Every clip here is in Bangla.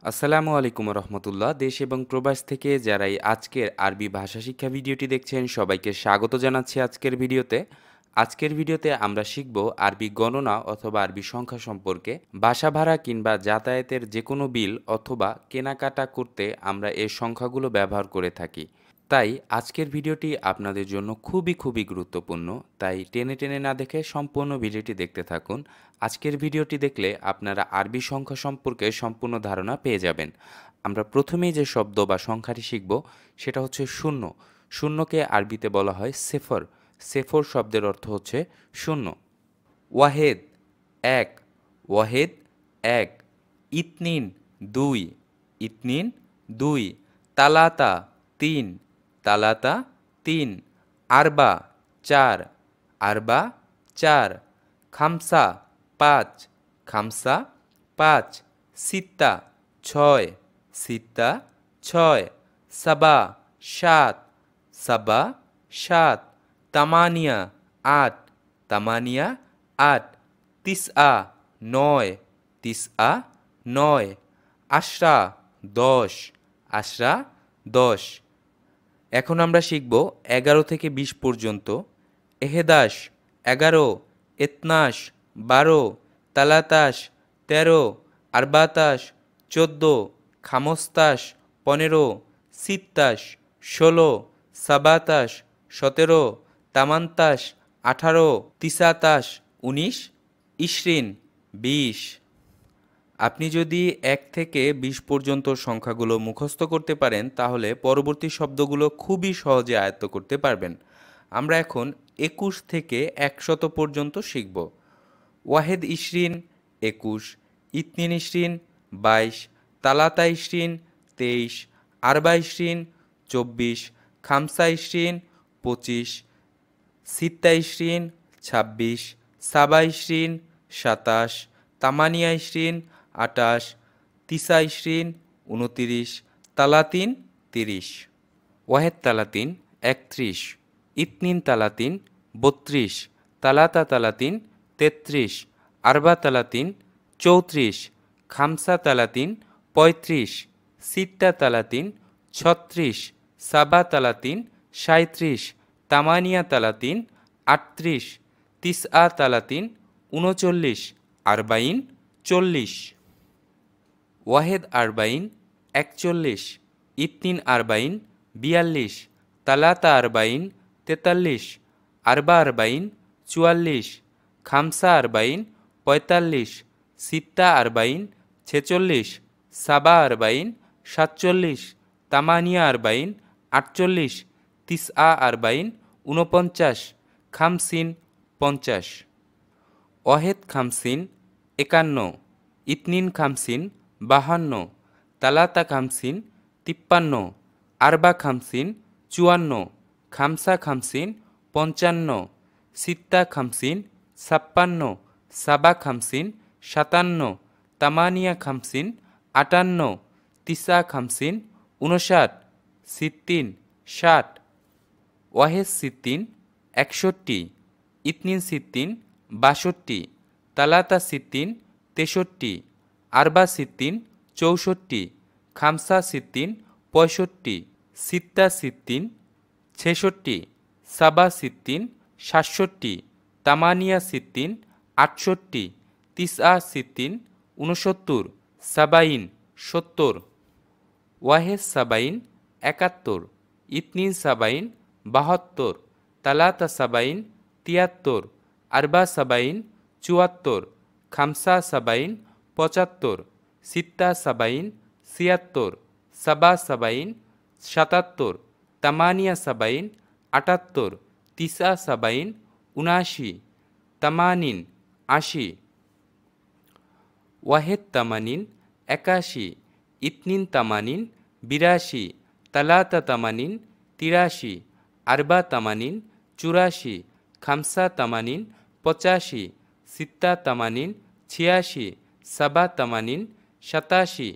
আসসালামু আলাইকুম রহমতুল্লাহ। দেশ এবং প্রবাস থেকে যারা এই আজকের আরবি ভাষা শিক্ষা ভিডিওটি দেখছেন সবাইকে স্বাগত জানাচ্ছি আজকের ভিডিওতে। আজকের ভিডিওতে আমরা শিখব আরবি গণনা অথবা আরবি সংখ্যা সম্পর্কে। বাসা ভাড়া কিংবা যাতায়াতের যে কোনো বিল অথবা কেনাকাটা করতে আমরা এই সংখ্যাগুলো ব্যবহার করে থাকি। তাই আজকের ভিডিওটি আপনাদের জন্য খুবই গুরুত্বপূর্ণ। তাই টেনে টেনে না দেখে সম্পূর্ণ ভিডিওটি দেখতে থাকুন। আজকের ভিডিওটি দেখলে আপনারা আরবি সংখ্যা সম্পর্কে সম্পূর্ণ ধারণা পেয়ে যাবেন। আমরা প্রথমেই যে শব্দ বা সংখ্যাটি শিখব সেটা হচ্ছে শূন্য। শূন্যকে আরবিতে বলা হয় সেফর। সেফর শব্দের অর্থ হচ্ছে শূন্য। ওয়াহেদ এক, ওয়াহেদ এক। ইতনিন দুই, ইতনিন দুই। তালাতা তিন, তালাতা তিন। আরবা চার, আরবা চার। খামসা পাঁচ, খামসা পাঁচ। সিত্তা ছয়, সিত্তা ছয়। সাবা সাত, সাবা সাত। তামানিয়া আট, তামানিয়া আট। তিসআ নয়, তিসআ নয়। আশরা দশ, আশরা দশ। এখন আমরা শিখব 11 থেকে 20 পর্যন্ত। এহেদাস 11, এতনাশ 12, তালাতাস 13, আরবাতাস 14, খামস্তাস 15, সিত্তাস 16, সাবাতাস 17, তামান্তাস 18, তিসাতাস 19, ইশরিন 20। আপনি যদি 1 থেকে 20 পর্যন্ত সংখ্যাগুলো মুখস্থ করতে পারেন তাহলে পরবর্তী শব্দগুলো খুবই সহজে আয়ত্ত করতে পারবেন। আমরা এখন 21 থেকে 100 পর্যন্ত শিখব। ওয়াহেদ ইশরিন 21, ইতনিন ইশরিন 22, তালাতা ইশরিন 23, আরবা ইশরিন 24, খামসা ইশরিন 25, সিত্তা ইশরিন 26, সাবা ইশরিন 27, তামানিয়া ইশরিন 28, তিসা ইশরিন 29, তালাতিন 30। ওয়াহেদ তালাতিন 31, ইতনিন তালাতিন 32, তালাতা তালাতিন 33, আরবা তালাতিন 34, খামসা তালাতিন 35, সিত্তা তালাতিন 36, সাবা তালাতিন 37, তামানিয়া তালাতিন 38, তিসআ তালাতিন 39, আরবাইন 40। ওয়াহেদ আরবাইন 41, ইতনিন আরবাইন 42, তালাতা আরবাইন 43, আরবা আরবাইন 44, খামসা আরবাইন 45, সিত্তা আরবাইন 46, সাবা আরবাইন 47, তামানিয়া আরবাইন 48, তিসআ আরবাইন 49, খামসিন 50। ওয়াহেদ খামসিন 51, ইতনিন খামসিন 52, তালাতা খামসিন 53, আরবা খামসিন 54, খামসা খামসিন 55, সিত্তা খামসিন 56, সাবা খামসিন 57, তামানিয়া খামসিন 58, তিসা খামসিন 59, সিত্তিন 60। ওয়াহেদ সিত্তিন 61, ইতনিন সিত্তিন 62, তালাতা সিত্তিন 63, আরবা সিত্তিন 64, খামসা সিত্তিন 65, সিত্তা সিত্তিন 66, সাবা সিত্তিন 67, তামানিয়া সিত্তিন 68, তিসআ সিত্তিন 69, সাবাইন 70। ওয়াহেদ সাবাইন 71, ইতনিন সাবাইন 72, তালাতা সাবাইন 73, আরবা সাবাইন 74, খামসা সাবাইন 75, সিত্তা সাবাইন 76, সাবা সাবাইন 77, তামানিয়া সাবাইন 78, তিসা সাবাইন 79, তামানিন 80। ওয়াহেদ তামানিন 81, ইতনিন তামানিন 82, তালাতা তামানিন 83, আরবা তামানিন 84, খামসা তামানিন 85, সিত্তা তামানিন 86, সাবা তামানিন 87,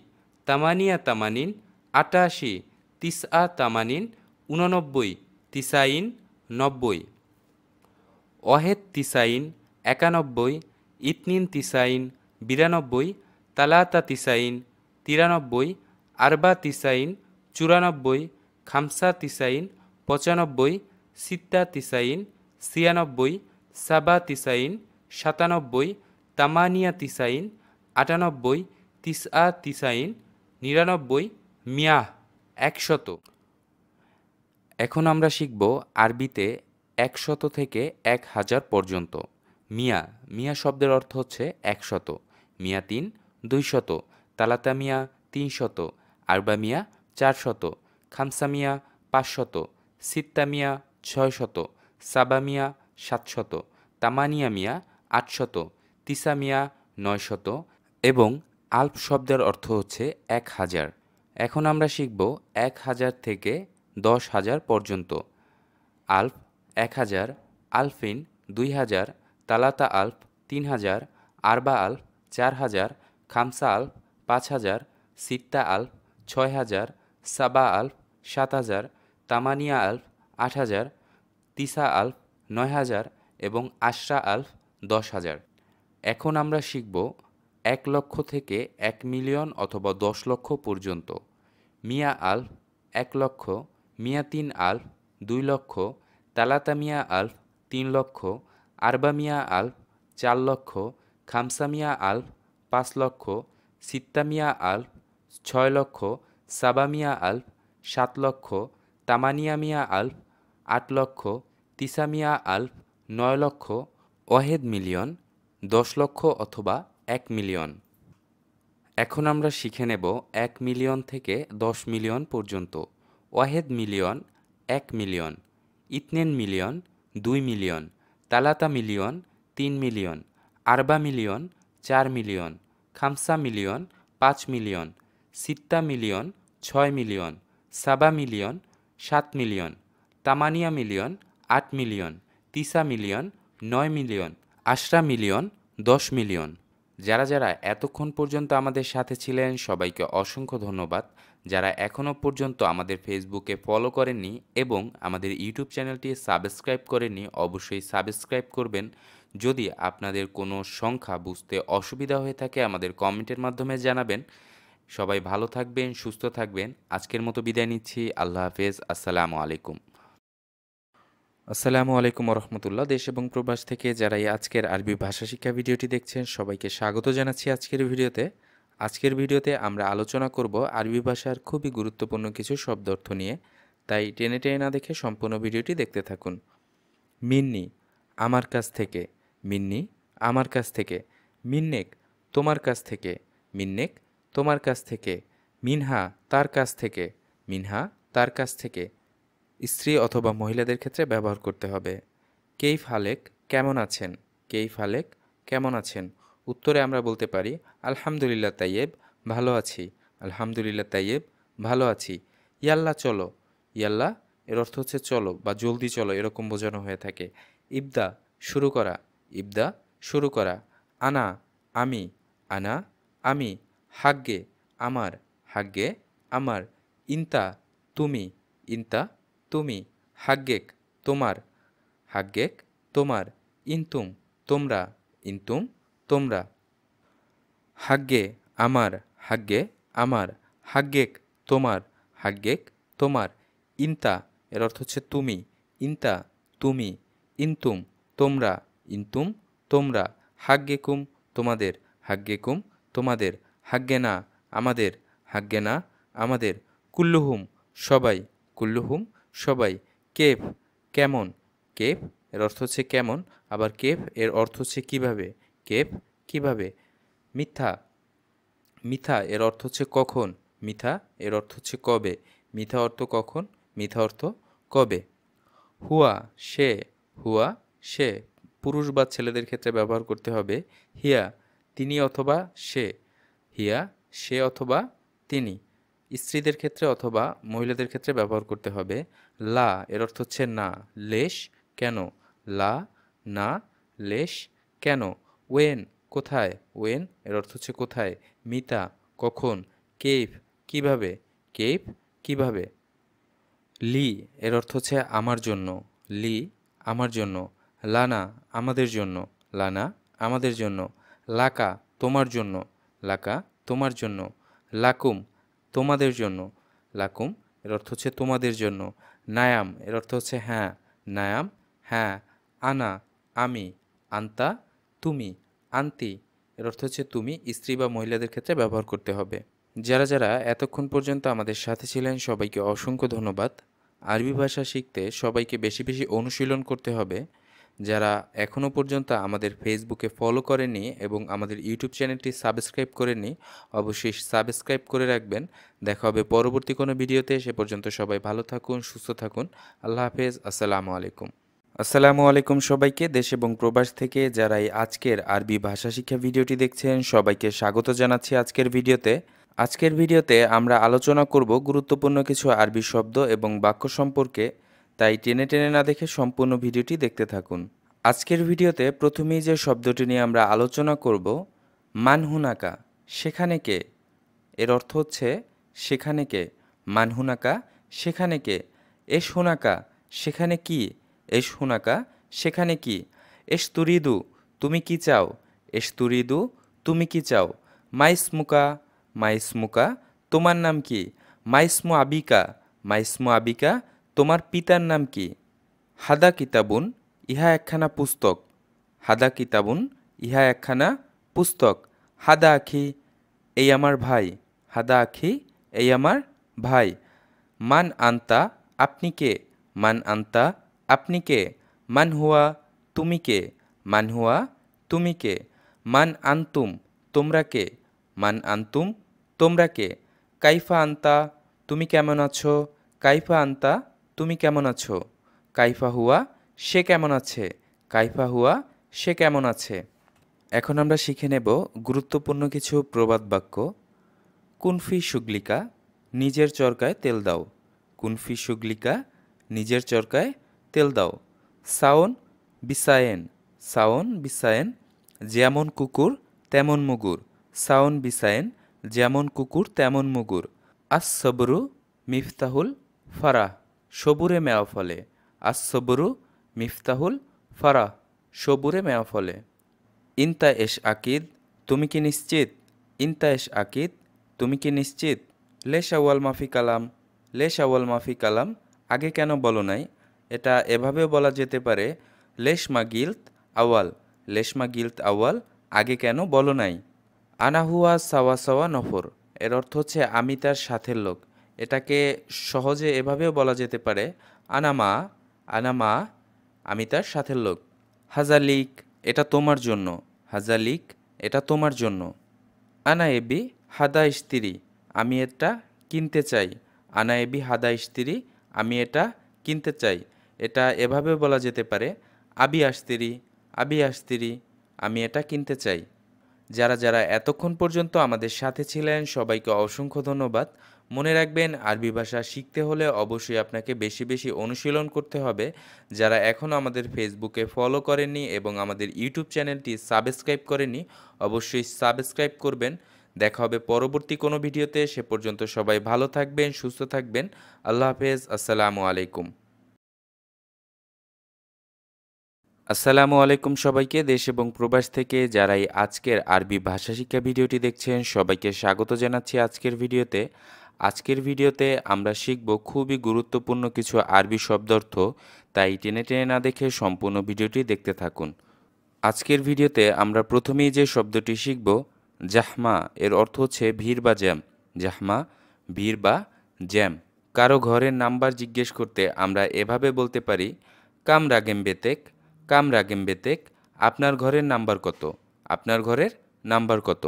তামানিয়া তামানিন 88, তিসআ তামানিন 89, তিসাইন 90। ওয়াহেদ তিসাইন 91, ইতনিন তিসাইন 92, তালাতা তিসাইন 93, আরবা তিসাইন 94, খামসা তিসাইন 95, সিত্তা তিসাইন 96, সাবা তিসাইন 97, তামানিয়া তিসাইন 98, তিসআ তিসাইন 99, মিয়াহ 100। এখন আমরা শিখব আরবিতে 100 থেকে 1000 পর্যন্ত। মিয়া, মিয়া শব্দের অর্থ হচ্ছে 100, মিয়া 3 200, তালাতা মিয়া 300, আরবা মিয়া 400, খামসা মিয়া 500, সিত্তা মিয়া 600, সাবা মিয়া 700, তামানিয়া মিয়া 800, তিসা মিয়া 900 এবং আলফ শব্দের অর্থ হচ্ছে 1000। এখন আমরা শিখব 1000 থেকে 10,000 পর্যন্ত। আলফ 1000, আলফিন 2000, তালাতা আলফ 3000, আরবা আলফ 4000, খামসা আলফ 5000, সিত্তা আলফ 6000, সাবা আলফ 7000, তামানিয়া আলফ 8000, তিসা আলফ 9000 এবং আশরা আলফ 10,000। এখন আমরা শিখব 1 লক্ষ থেকে 1 মিলিয়ন অথবা 10 লক্ষ পর্যন্ত। মিয়া আলফ 1 লক্ষ, মিয়া 3 আলফ 2 লক্ষ, তালাতা মিয়া আলফ 3 লক্ষ, আরবা মিয়া আলফ 4 লক্ষ, খামসা মিয়া আলফ 5 লক্ষ, সিত্তা মিয়া আলফ 6 লক্ষ, সাবা মিয়া আলফ 7 লক্ষ, তামানিয়া মিয়া আলফ 8 লক্ষ, তিসা মিয়া আলফ 9 লক্ষ, ওয়াহেদ মিলিয়ন 10 লক্ষ অথবা 1 মিলিয়ন। এখন আমরা শিখে নেব 1 মিলিয়ন থেকে 10 মিলিয়ন পর্যন্ত। ওয়াহেদ মিলিয়ন 1 মিলিয়ন, ইতনেন মিলিয়ন 2 মিলিয়ন, তালাতা মিলিয়ন 3 মিলিয়ন, আরবা মিলিয়ন 4 মিলিয়ন, খামসা মিলিয়ন 5 মিলিয়ন, সিত্তা মিলিয়ন 6 মিলিয়ন, সাবা মিলিয়ন 7 মিলিয়ন, তামানিয়া মিলিয়ন 8 মিলিয়ন, তিসা মিলিয়ন 9 মিলিয়ন, আশরা মিলিয়ন 10 মিলিয়ন। যারা যারা এতক্ষণ পর্যন্ত আমাদের সাথে ছিলেন সবাইকে অসংখ্য ধন্যবাদ। যারা এখনও পর্যন্ত আমাদের ফেসবুকে ফলো করেননি এবং আমাদের ইউটিউব চ্যানেলটি সাবস্ক্রাইব করেননি অবশ্যই সাবস্ক্রাইব করবেন। যদি আপনাদের কোনো সংখ্যা বুঝতে অসুবিধা হয়ে থাকে আমাদের কমেন্টের মাধ্যমে জানাবেন। সবাই ভালো থাকবেন, সুস্থ থাকবেন। আজকের মতো বিদায় নিচ্ছি। আল্লাহ হাফেজ। আসসালামু আলাইকুম। আসসালামু আলাইকুম রহমতুল্লাহ। দেশ এবং প্রবাস থেকে যারা এই আজকের আরবি ভাষা শিক্ষা ভিডিওটি দেখছেন সবাইকে স্বাগত জানাচ্ছি আজকের ভিডিওতে। আজকের ভিডিওতে আমরা আলোচনা করব আরবি ভাষার খুবই গুরুত্বপূর্ণ কিছু শব্দ অর্থ নিয়ে, তাই টেনে টেনে না দেখে সম্পূর্ণ ভিডিওটি দেখতে থাকুন। মিন্নি, আমার কাছ থেকে। মিন্নি, আমার কাছ থেকে। মিন্নেক, তোমার কাছ থেকে। মিন্নেক, তোমার কাছ থেকে। মিনহা, তার কাছ থেকে। মিনহা, তার কাছ থেকে। স্ত্রী অথবা মহিলাদের ক্ষেত্রে ব্যবহার করতে হবে। কেইফ হালেক, কেমন আছেন। কেইফ হালেক, কেমন আছেন। উত্তরে আমরা বলতে পারি আলহামদুলিল্লাহ তাইয়েব, ভালো আছি। আলহামদুলিল্লাহ তাইয়েব, ভালো আছি। ইয়াল্লা চলো। ইয়াল্লা এর অর্থ হচ্ছে চলো বা জলদি চলো, এরকম বোঝানো হয়ে থাকে। ইবদা, শুরু করা। ইবদা, শুরু করা। আনা, আমি। আনা, আমি। হাগ্গে, আমার। হাগ্গে, আমার। ইনতা, তুমি। ইনতা, তুমি। হাগ্গেক, তোমার। হাগ্গেক, তোমার। ইনতুম, তোমরা। ইনতুম, তোমরা। হাগ্গে, আমার। হাগ্গে, আমার। হাগ্গেক, তোমার। হাগ্গেক, তোমার। ইনতা এর অর্থ হচ্ছে তুমি। ইনতা, তুমি। ইনতুম, তোমরা। ইনতুম, তোমরা। হাগ্গেকুম, তোমাদের। হাগ্গেকুম, তোমাদের। হাগ্গেনা, আমাদের। হাগ্গেনা, আমাদের। কুল্লুহুম, সবাই। কুল্লুহুম, সবাই। কেফ, কেমন। কেফ এর অর্থ হচ্ছে কেমন, আবার কেফ এর অর্থ হচ্ছে কিভাবে। কেফ, কিভাবে। মিথ্যা, মিথা এর অর্থ হচ্ছে কখন। মিথা এর অর্থ হচ্ছে কবে। মিথা অর্থ কখন, মিথা অর্থ কবে। হুয়া, সে। হুয়া, সে। পুরুষ বা ছেলেদের ক্ষেত্রে ব্যবহার করতে হবে হিয়া, তিনি অথবা সে। হিয়া, সে অথবা তিনি। স্ত্রীদের ক্ষেত্রে অথবা মহিলাদের ক্ষেত্রে ব্যবহার করতে হবে লা, এর অর্থ হচ্ছে না। লেশ, কেন। লা, না। লেশ, কেন। ওয়েন, কোথায়। ওয়েন এর অর্থ হচ্ছে কোথায়। মিতা, কখন। কেইফ, কিভাবে। কেইফ, কিভাবে। লি এর অর্থ হচ্ছে আমার জন্য। লি, আমার জন্য। লানা, আমাদের জন্য। লানা, আমাদের জন্য। লাকা, তোমার জন্য। লাকা, তোমার জন্য। লাকুম তোমাদের জন্য, লাকুম এর অর্থ হচ্ছে তোমাদের জন্য। নায়াম এর অর্থ হচ্ছে হ্যাঁ, নায়াম হ্যাঁ। আনা আমি, আন্তা তুমি, আন্তি এর অর্থ হচ্ছে তুমি, স্ত্রী বা মহিলাদের ক্ষেত্রে ব্যবহার করতে হবে। যারা যারা এতক্ষণ পর্যন্ত আমাদের সাথে ছিলেন সবাইকে অসংখ্য ধন্যবাদ। আরবি ভাষা শিখতে সবাইকে বেশি বেশি অনুশীলন করতে হবে। যারা এখনও পর্যন্ত আমাদের ফেসবুকে ফলো করেনি এবং আমাদের ইউটিউব চ্যানেলটি সাবস্ক্রাইব করেনি, অবশ্যই সাবস্ক্রাইব করে রাখবেন। দেখা হবে পরবর্তী কোনো ভিডিওতে। সে পর্যন্ত সবাই ভালো থাকুন, সুস্থ থাকুন। আল্লাহ হাফেজ। আসসালামু আলাইকুম। আসসালামু আলাইকুম সবাইকে। দেশ এবং প্রবাস থেকে যারা এই আজকের আরবি ভাষা শিক্ষা ভিডিওটি দেখছেন সবাইকে স্বাগত জানাচ্ছি আজকের ভিডিওতে। আজকের ভিডিওতে আমরা আলোচনা করব গুরুত্বপূর্ণ কিছু আরবি শব্দ এবং বাক্য সম্পর্কে, তাই টেনে টেনে না দেখে সম্পূর্ণ ভিডিওটি দেখতে থাকুন। আজকের ভিডিওতে প্রথমেই যে শব্দটি নিয়ে আমরা আলোচনা করব, মান হুনাকা, সেখানে কে। এর অর্থ হচ্ছে সেখানে কে। মান হুনাকা সেখানে কে। এস হুনাকা সেখানে কি। এস হুনাকা সেখানে কি। এস তুরিদু তুমি কি চাও। এস তুরিদু তুমি কি চাও। মাইসমুকা মাইসমুকা তোমার নাম কি। মাইসমু আবিকা মাইসমু আবিকা তোমার পিতার নাম কি। হাদা কিতাবুন ইহা একখানা পুস্তক। হাদা কিতাবুন ইহা একখানা পুস্তক। হাদা আখি এই আমার ভাই। হাদা আখি এই আমার ভাই। মান আন্তা আপনি কে। মান আন্তা আপনি কে। মান হুয়া তুমি কে। মান হুয়া তুমি কে। মান আন্তুম তোমরা কে। মান আন্তুম তোমরা কে। কাইফা আন্তা তুমি কেমন আছো। কাইফা আন্তা তুমি কেমন আছো। কাইফা হুয়া সে কেমন আছে। কাইফা হুয়া সে কেমন আছে। এখন আমরা শিখে নেব গুরুত্বপূর্ণ কিছু প্রবাদ বাক্য। কুনফি সুগলিকা নিজের চরকায় তেল দাও। কুনফি সুগলিকা নিজের চরকায় তেল দাও। সাওন বিসায়েন সাওন বিসায়েন যেমন কুকুর তেমন মুগুর। সাওন বিসায়েন যেমন কুকুর তেমন মুগুর। আস সবরু মিফতাহুল ফারাহ সবুরে মেওয়া ফলে। আস সবরু মিফতাহুল ফারাহ সবুরে মেওয়া ফলে। ইনতা এশ আকিদ তুমি কি নিশ্চিত। ইনতা এশ আকিদ তুমি কি নিশ্চিত। লেশ আওয়াল মাফি কালাম লেশ আওয়াল মাফি কালাম আগে কেন বলো নাই। এটা এভাবেও বলা যেতে পারে, লেশ মা গিলত আওয়াল লেশ মা গিলত আওয়াল আগে কেন বলো নাই। আনাহুয়া সাওয়া সাওয়া নফর এর অর্থ হচ্ছে আমি তার সাথের লোক। এটাকে সহজে এভাবেও বলা যেতে পারে, আনামা আনামা আমি তার সাথের লোক। হাজালিক এটা তোমার জন্য। হাজালিক এটা তোমার জন্য। আনা এবি হাদা ইস্তিরি আমি এটা কিনতে চাই। আনা এবি হাদা ইস্তিরি আমি এটা কিনতে চাই। এটা এভাবে বলা যেতে পারে, আবি আসতিরি আমি এটা কিনতে চাই। যারা যারা এতক্ষণ পর্যন্ত আমাদের সাথে ছিলেন সবাইকে অসংখ্য ধন্যবাদ। মনে রাখবেন আরবি ভাষা শিখতে হলে অবশ্যই আপনাকে বেশি বেশি অনুশীলন করতে হবে। যারা এখনও আমাদের ফেসবুকে ফলো করেননি এবং আমাদের ইউটিউব চ্যানেলটি সাবস্ক্রাইব করেননি অবশ্যই সাবস্ক্রাইব করবেন। দেখা হবে পরবর্তী কোনো ভিডিওতে। সে পর্যন্ত সবাই ভালো থাকবেন, সুস্থ থাকবেন। আল্লাহ হাফেজ। আসসালামু আলাইকুম। আসসালামু আলাইকুম সবাইকে। দেশ এবং প্রবাস থেকে যারা এই আজকের আরবি ভাষা শিক্ষা ভিডিওটি দেখছেন সবাইকে স্বাগত জানাচ্ছি আজকের ভিডিওতে। আজকের ভিডিওতে আমরা শিখব খুবই গুরুত্বপূর্ণ কিছু আরবি শব্দার্থ, তাই টেনে টেনে না দেখে সম্পূর্ণ ভিডিওটি দেখতে থাকুন। আজকের ভিডিওতে আমরা প্রথমেই যে শব্দটি শিখব, জাহমা এর অর্থ হচ্ছে ভিড় বা জ্যাম। জাহমা ভিড় বা জ্যাম। কারো ঘরের নাম্বার জিজ্ঞেস করতে আমরা এভাবে বলতে পারি, কাম রাগেম বেতেক কাম রাগেম বেতেক আপনার ঘরের নাম্বার কত। আপনার ঘরের নাম্বার কত।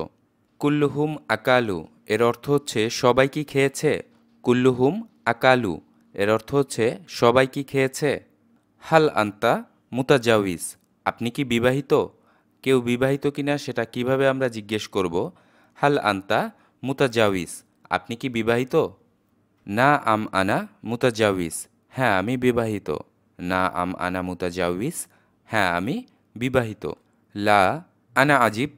কুল্লুহুম আকালু এর অর্থ হচ্ছে সবাই কি খেয়েছে। কুল্লুহুম আকালু এর অর্থ হচ্ছে সবাই কি খেয়েছে। হাল আন্তা মুতাজাউইজ আপনি কি বিবাহিত। কেউ বিবাহিত কিনা সেটা কিভাবে আমরা জিজ্ঞেস করব। হাল আন্তা মুতাজাউইজ আপনি কি বিবাহিত। না আম আনা মুতাজাউইজ হ্যাঁ আমি বিবাহিত। না আম আনা মুতাজাউইজ হ্যাঁ আমি বিবাহিত। লা আনা আজিব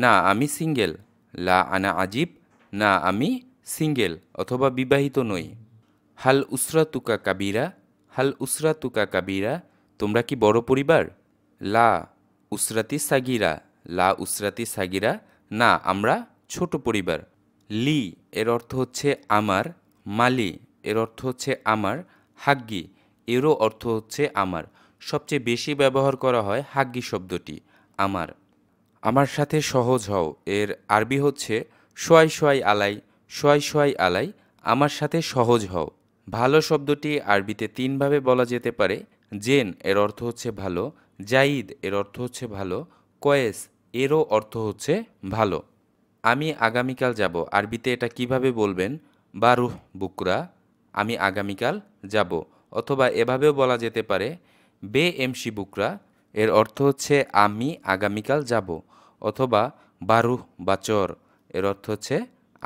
না আমি সিঙ্গেল। লা আনা আজিব না আমি সিঙ্গেল অথবা বিবাহিত নই। হাল উসরা তুকা কাবিরা হাল উসরা তুকা কাবিরা তোমরা কি বড় পরিবার। লা উসরাতি সাগিরা লা উসরাতি সাগিরা না আমরা ছোট পরিবার। লি এর অর্থ হচ্ছে আমার, মালি এর অর্থ হচ্ছে আমার, হাগ্গি এরও অর্থ হচ্ছে আমার। সবচেয়ে বেশি ব্যবহার করা হয় হাগ্গি শব্দটি, আমার। আমার সাথে সহজ হও এর আরবি হচ্ছে সোয়াই সোয়াই আলাই, সোয়াই সোয়াই আলাই, আমার সাথে সহজ হও। ভালো শব্দটি আরবিতে তিনভাবে বলা যেতে পারে। জেন এর অর্থ হচ্ছে ভালো, জাইদ এর অর্থ হচ্ছে ভালো, কয়েস এরও অর্থ হচ্ছে ভালো। আমি আগামীকাল যাব আরবিতে এটা কিভাবে বলবেন? বারুহ বুকরা, আমি আগামীকাল যাব। অথবা এভাবেও বলা যেতে পারে বে এমসি বুকরা, এর অর্থ হচ্ছে আমি আগামীকাল যাব। অথবা বারুহ বাচর, এর অর্থ হচ্ছে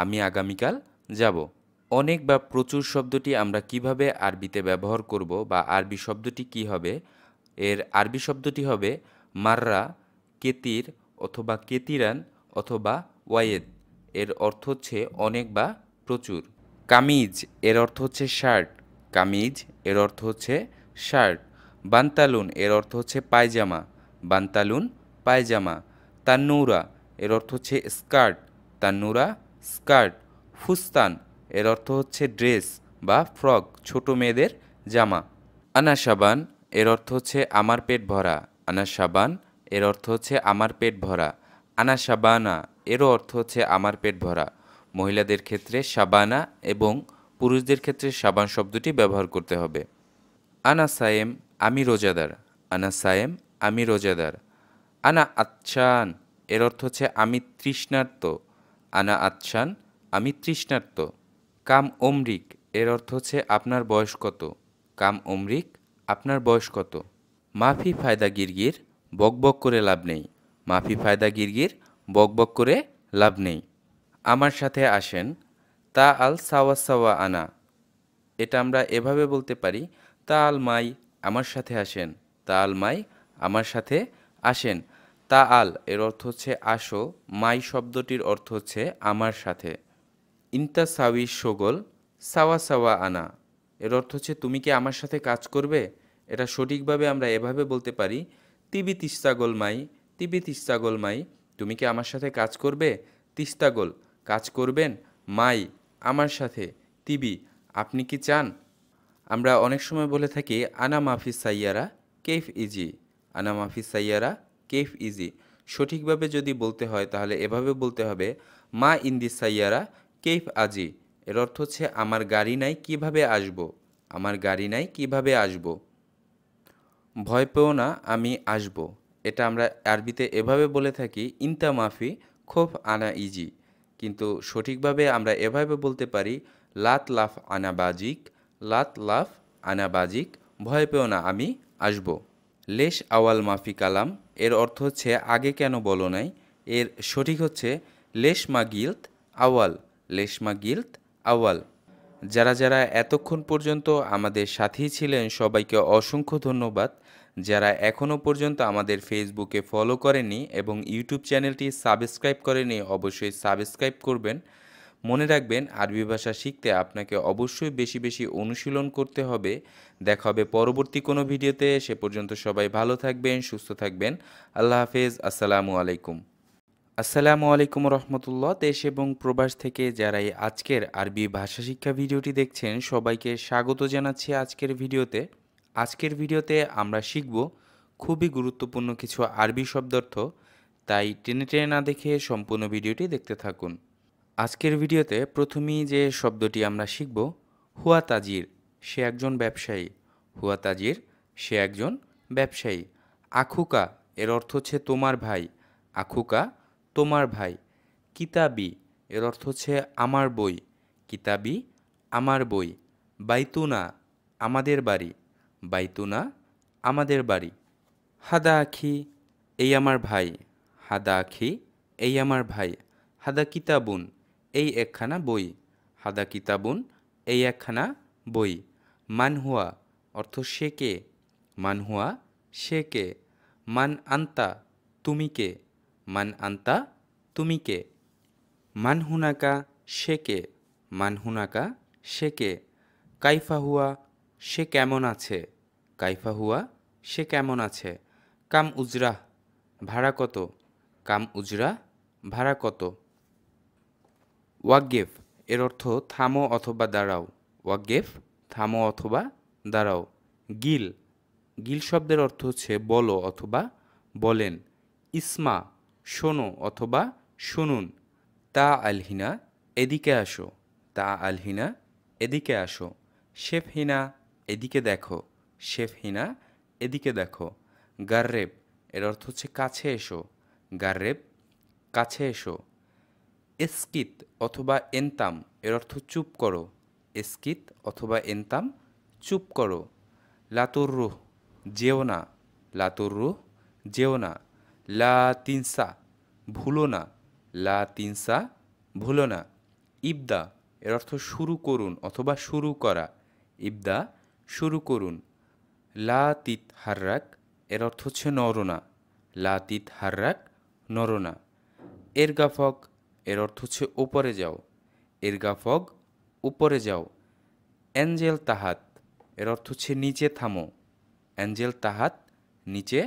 আমি আগামীকাল যাব। অনেক বা প্রচুর শব্দটি আমরা কিভাবে আরবিতে ব্যবহার করব বা আরবি শব্দটি কি হবে? এর আরবি শব্দটি হবে মাররা, কেতির অথবা কেতিরান অথবা ওয়ায়েদ, এর অর্থ হচ্ছে অনেক বা প্রচুর। কামিজ এর অর্থ হচ্ছে শার্ট, কামিজ এর অর্থ হচ্ছে শার্ট। বান্তালুন এর অর্থ হচ্ছে পায়জামা, বান্তালুন পায়জামা। তান্নুরা এর অর্থ হচ্ছে স্কার্ট, তান্নুরা স্কার্ট। ফুস্তান এর অর্থ হচ্ছে ড্রেস বা ফ্রক, ছোট মেয়েদের জামা। আনা সাবান এর অর্থ হচ্ছে আমার পেট ভরা, আনা সাবান এর অর্থ হচ্ছে আমার পেট ভরা। আনা সাবানা এরও অর্থ হচ্ছে আমার পেট ভরা। মহিলাদের ক্ষেত্রে সাবানা এবং পুরুষদের ক্ষেত্রে সাবান শব্দটি ব্যবহার করতে হবে। আনা সায়েম আমি রোজাদার, আনা সায়েম আমি রোজাদার। আনা আচ্ছান এর অর্থ হচ্ছে আমি তৃষ্ণার্ত, আনা আচ্ছান আমি তৃষ্ণার্ত। কাম অমরিক এর অর্থ হচ্ছে আপনার বয়স কত, কাম অমরিক আপনার বয়স কত। মাফি ফায়দা গিরগির বকবক করে লাভ নেই, মাফি ফায়দা গিরগির বকবক করে লাভ নেই। আমার সাথে আসেন, তা আল সাওয়া সাওয়া আনা, এটা আমরা এভাবে বলতে পারি তা আল মাই আমার সাথে আসেন, তা আল মাই আমার সাথে আসেন। তা আল এর অর্থ হচ্ছে আসো, মাই শব্দটির অর্থ হচ্ছে আমার সাথে। ইনতা সাউই শোগল সাওয়া সাওয়া আনা, এর অর্থ হচ্ছে তুমি কি আমার সাথে কাজ করবে? এটা সঠিকভাবে আমরা এভাবে বলতে পারি তিবি তিস্তাগোল মাই, তিবি তিস্তাগোল মাই, তুমি কি আমার সাথে কাজ করবে? তিস্তাগোল কাজ করবেন, মাই আমার সাথে, তিবি আপনি কি চান? আমরা অনেক সময় বলে থাকি আনা মাফি সাইয়ারা কেফ ইজি, আনা মাফি সাইয়ারা কেফ ইজি। সঠিকভাবে যদি বলতে হয় তাহলে এভাবে বলতে হবে মা ইন্দি সাইয়ারা কেফ আজি, এর অর্থ হচ্ছে আমার গাড়ি নাই কিভাবে আসব, আমার গাড়ি নাই কিভাবে আসব। ভয় পেও না আমি আসব, এটা আমরা আরবিতে এভাবে বলে থাকি ইনতা মাফি খোফ আনা ইজি, কিন্তু সঠিকভাবে আমরা এভাবে বলতে পারি লাত লাফ আনা বাজিক, লাত লাফ আনা বাজিক, ভয় পেও না আমি আসব। লেশ আওয়াল মাফি কালাম এর অর্থ হচ্ছে আগে কেন বলো নাই, এর সঠিক হচ্ছে লেশ মা গিলত আওয়াল, লেশ মা গিলত আওয়াল। যারা যারা এতক্ষণ পর্যন্ত আমাদের সাথেই ছিলেন সবাইকে অসংখ্য ধন্যবাদ। যারা এখনও পর্যন্ত আমাদের ফেসবুকে ফলো করেনি এবং ইউটিউব চ্যানেলটি সাবস্ক্রাইব করেনি অবশ্যই সাবস্ক্রাইব করবেন। মনে রাখবেন আরবি ভাষা শিখতে আপনাকে অবশ্যই বেশি বেশি অনুশীলন করতে হবে। দেখা হবে পরবর্তী কোনো ভিডিওতে, সে পর্যন্ত সবাই ভালো থাকবেন, সুস্থ থাকবেন। আল্লাহ হাফেজ, আসসালামু আলাইকুম। আসসালামু আলাইকুম রহমতুল্লাহ। দেশ এবং প্রবাস থেকে যারা এই আজকের আরবি ভাষা শিক্ষা ভিডিওটি দেখছেন সবাইকে স্বাগত জানাচ্ছি আজকের ভিডিওতে। আজকের ভিডিওতে আমরা শিখব খুবই গুরুত্বপূর্ণ কিছু আরবি শব্দার্থ, তাই টেনে টেনে না দেখে সম্পূর্ণ ভিডিওটি দেখতে থাকুন। আজকের ভিডিওতে প্রথমেই যে শব্দটি আমরা শিখব হুয়া তাজির, সে একজন ব্যবসায়ী, হুয়া তাজির সে একজন ব্যবসায়ী। আখুকা এর অর্থ হচ্ছে তোমার ভাই, আখুকা তোমার ভাই। কিতাবি এর অর্থ হচ্ছে আমার বই, কিতাবি আমার বই। বাইতুনা আমাদের বাড়ি, বাইতুনা আমাদের বাড়ি। হাদা আখি এই আমার ভাই, হাদা আখি এই আমার ভাই। হাদা কিতাবুন এই একখানা বই, হাদা কিতাবুন এই একখানা বই। মানহুয়া অর্থ সে কে, মানহুয়া সে কে। মান আন্তা তুমি কে, মান আন্তা তুমি কে। মান হুনাকা সে কে, মান হুনাকা সে কে। কাইফা হুয়া সে কেমন আছে, কাইফা হুয়া সে কেমন আছে। কাম উজরা ভাড়া কত, কাম উজরা ভাড়া কত। ওয়াকগেফ এর অর্থ থামো অথবা দাঁড়াও। ওয়াকগেফ থামো অথবা দাঁড়াও। গিল গিল শব্দের অর্থ হচ্ছে বলো অথবা বলেন। ইসমা শোনো অথবা শুনুন। তা আলহিনা এদিকে আসো। তা আলহিনা এদিকে আসো। শেফহিনা এদিকে দেখো। শেফহিনা এদিকে দেখো। গার্রেব এর অর্থ হচ্ছে কাছে এসো। গার্রেব কাছে এসো। এস্কিত অথবা এনতাম এর অর্থ চুপ করো। এস্কিত অথবা এনতাম চুপ করো। লাতুর রুহ যেও না। লাতুর রুহ যেও না। লা তিনসা ভুলো না। লা তিনসা ভুলো না। ইবদা এর অর্থ শুরু করুন অথবা শুরু করা। ইবদা শুরু করুন। লা তিত হার্রাক এর অর্থ হচ্ছে নরনা। লা তিত হার্রাক নরনা। এরগাফক এর অর্থ হচ্ছে উপরে যাও। এরগাফক উপরে যাও। অ্যাঞ্জেল তাহাত এর অর্থ হচ্ছে নিচে থামো। অ্যাঞ্জেল তাহাত নিচে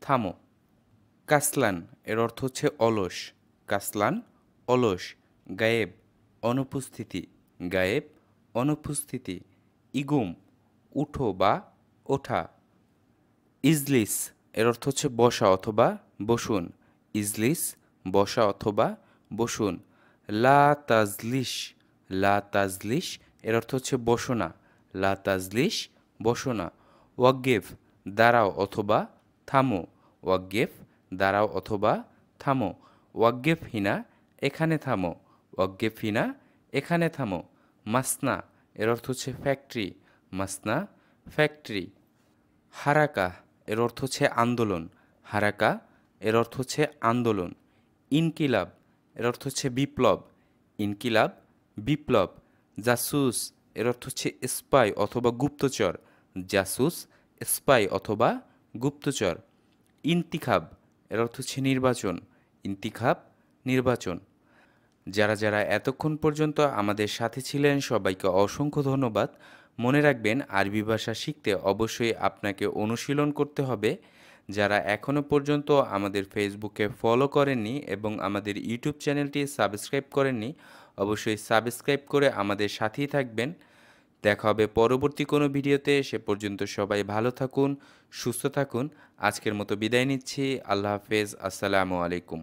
থামো। কাসলান এর অর্থ হচ্ছে অলস। কাসলান অলস। গায়েব অনুপস্থিতি। গায়েব অনুপস্থিতি। ইগুম উঠো বা ওঠা। ইজলিস এর অর্থ হচ্ছে বসা অথবা বসুন। ইজলিস বসা অথবা বসুন। লা তাজলিস লা তাজলিস এর অর্থ হচ্ছে বসো না। লা তাজলিস বসো না। ওয়াকগেফ দাঁড়াও অথবা থামো। ওয়াকগেফ দাঁড়াও অথবা থামো। ওয়াকগেফ হিনা এখানে থামো। ওয়াকগেফ হিনা এখানে থামো। মাসনা এর অর্থ হচ্ছে ফ্যাক্টরি। মাসনা ফ্যাক্টরি। হারাকা এর অর্থ হচ্ছে আন্দোলন। হারাকা এর অর্থ হচ্ছে আন্দোলন। ইনকিলাব এর অর্থ হচ্ছে বিপ্লব। ইনকিলাব বিপ্লব। জাসুস এর অর্থ হচ্ছে স্পাই অথবা গুপ্তচর। জাসুস স্পাই অথবা গুপ্তচর। ইন্তিখাব এর অর্থ হচ্ছে নির্বাচন। ইন্তিখাব নির্বাচন। যারা যারা এতক্ষণ পর্যন্ত আমাদের সাথে ছিলেন সবাইকে অসংখ্য ধন্যবাদ। মনে রাখবেন আরবি ভাষা শিখতে অবশ্যই আপনাকে অনুশীলন করতে হবে। যারা এখনও পর্যন্ত আমাদের ফেসবুকে ফলো করেননি এবং আমাদের ইউটিউব চ্যানেলটি সাবস্ক্রাইব করেননি, অবশ্যই সাবস্ক্রাইব করে আমাদের সাথেই থাকবেন। দেখা হবে পরবর্তী কোনো ভিডিওতে। সে পর্যন্ত সবাই ভালো থাকুন, সুস্থ থাকুন। আজকের মতো বিদায় নিচ্ছি। আল্লাহ হাফেজ। আসসালামু আলাইকুম।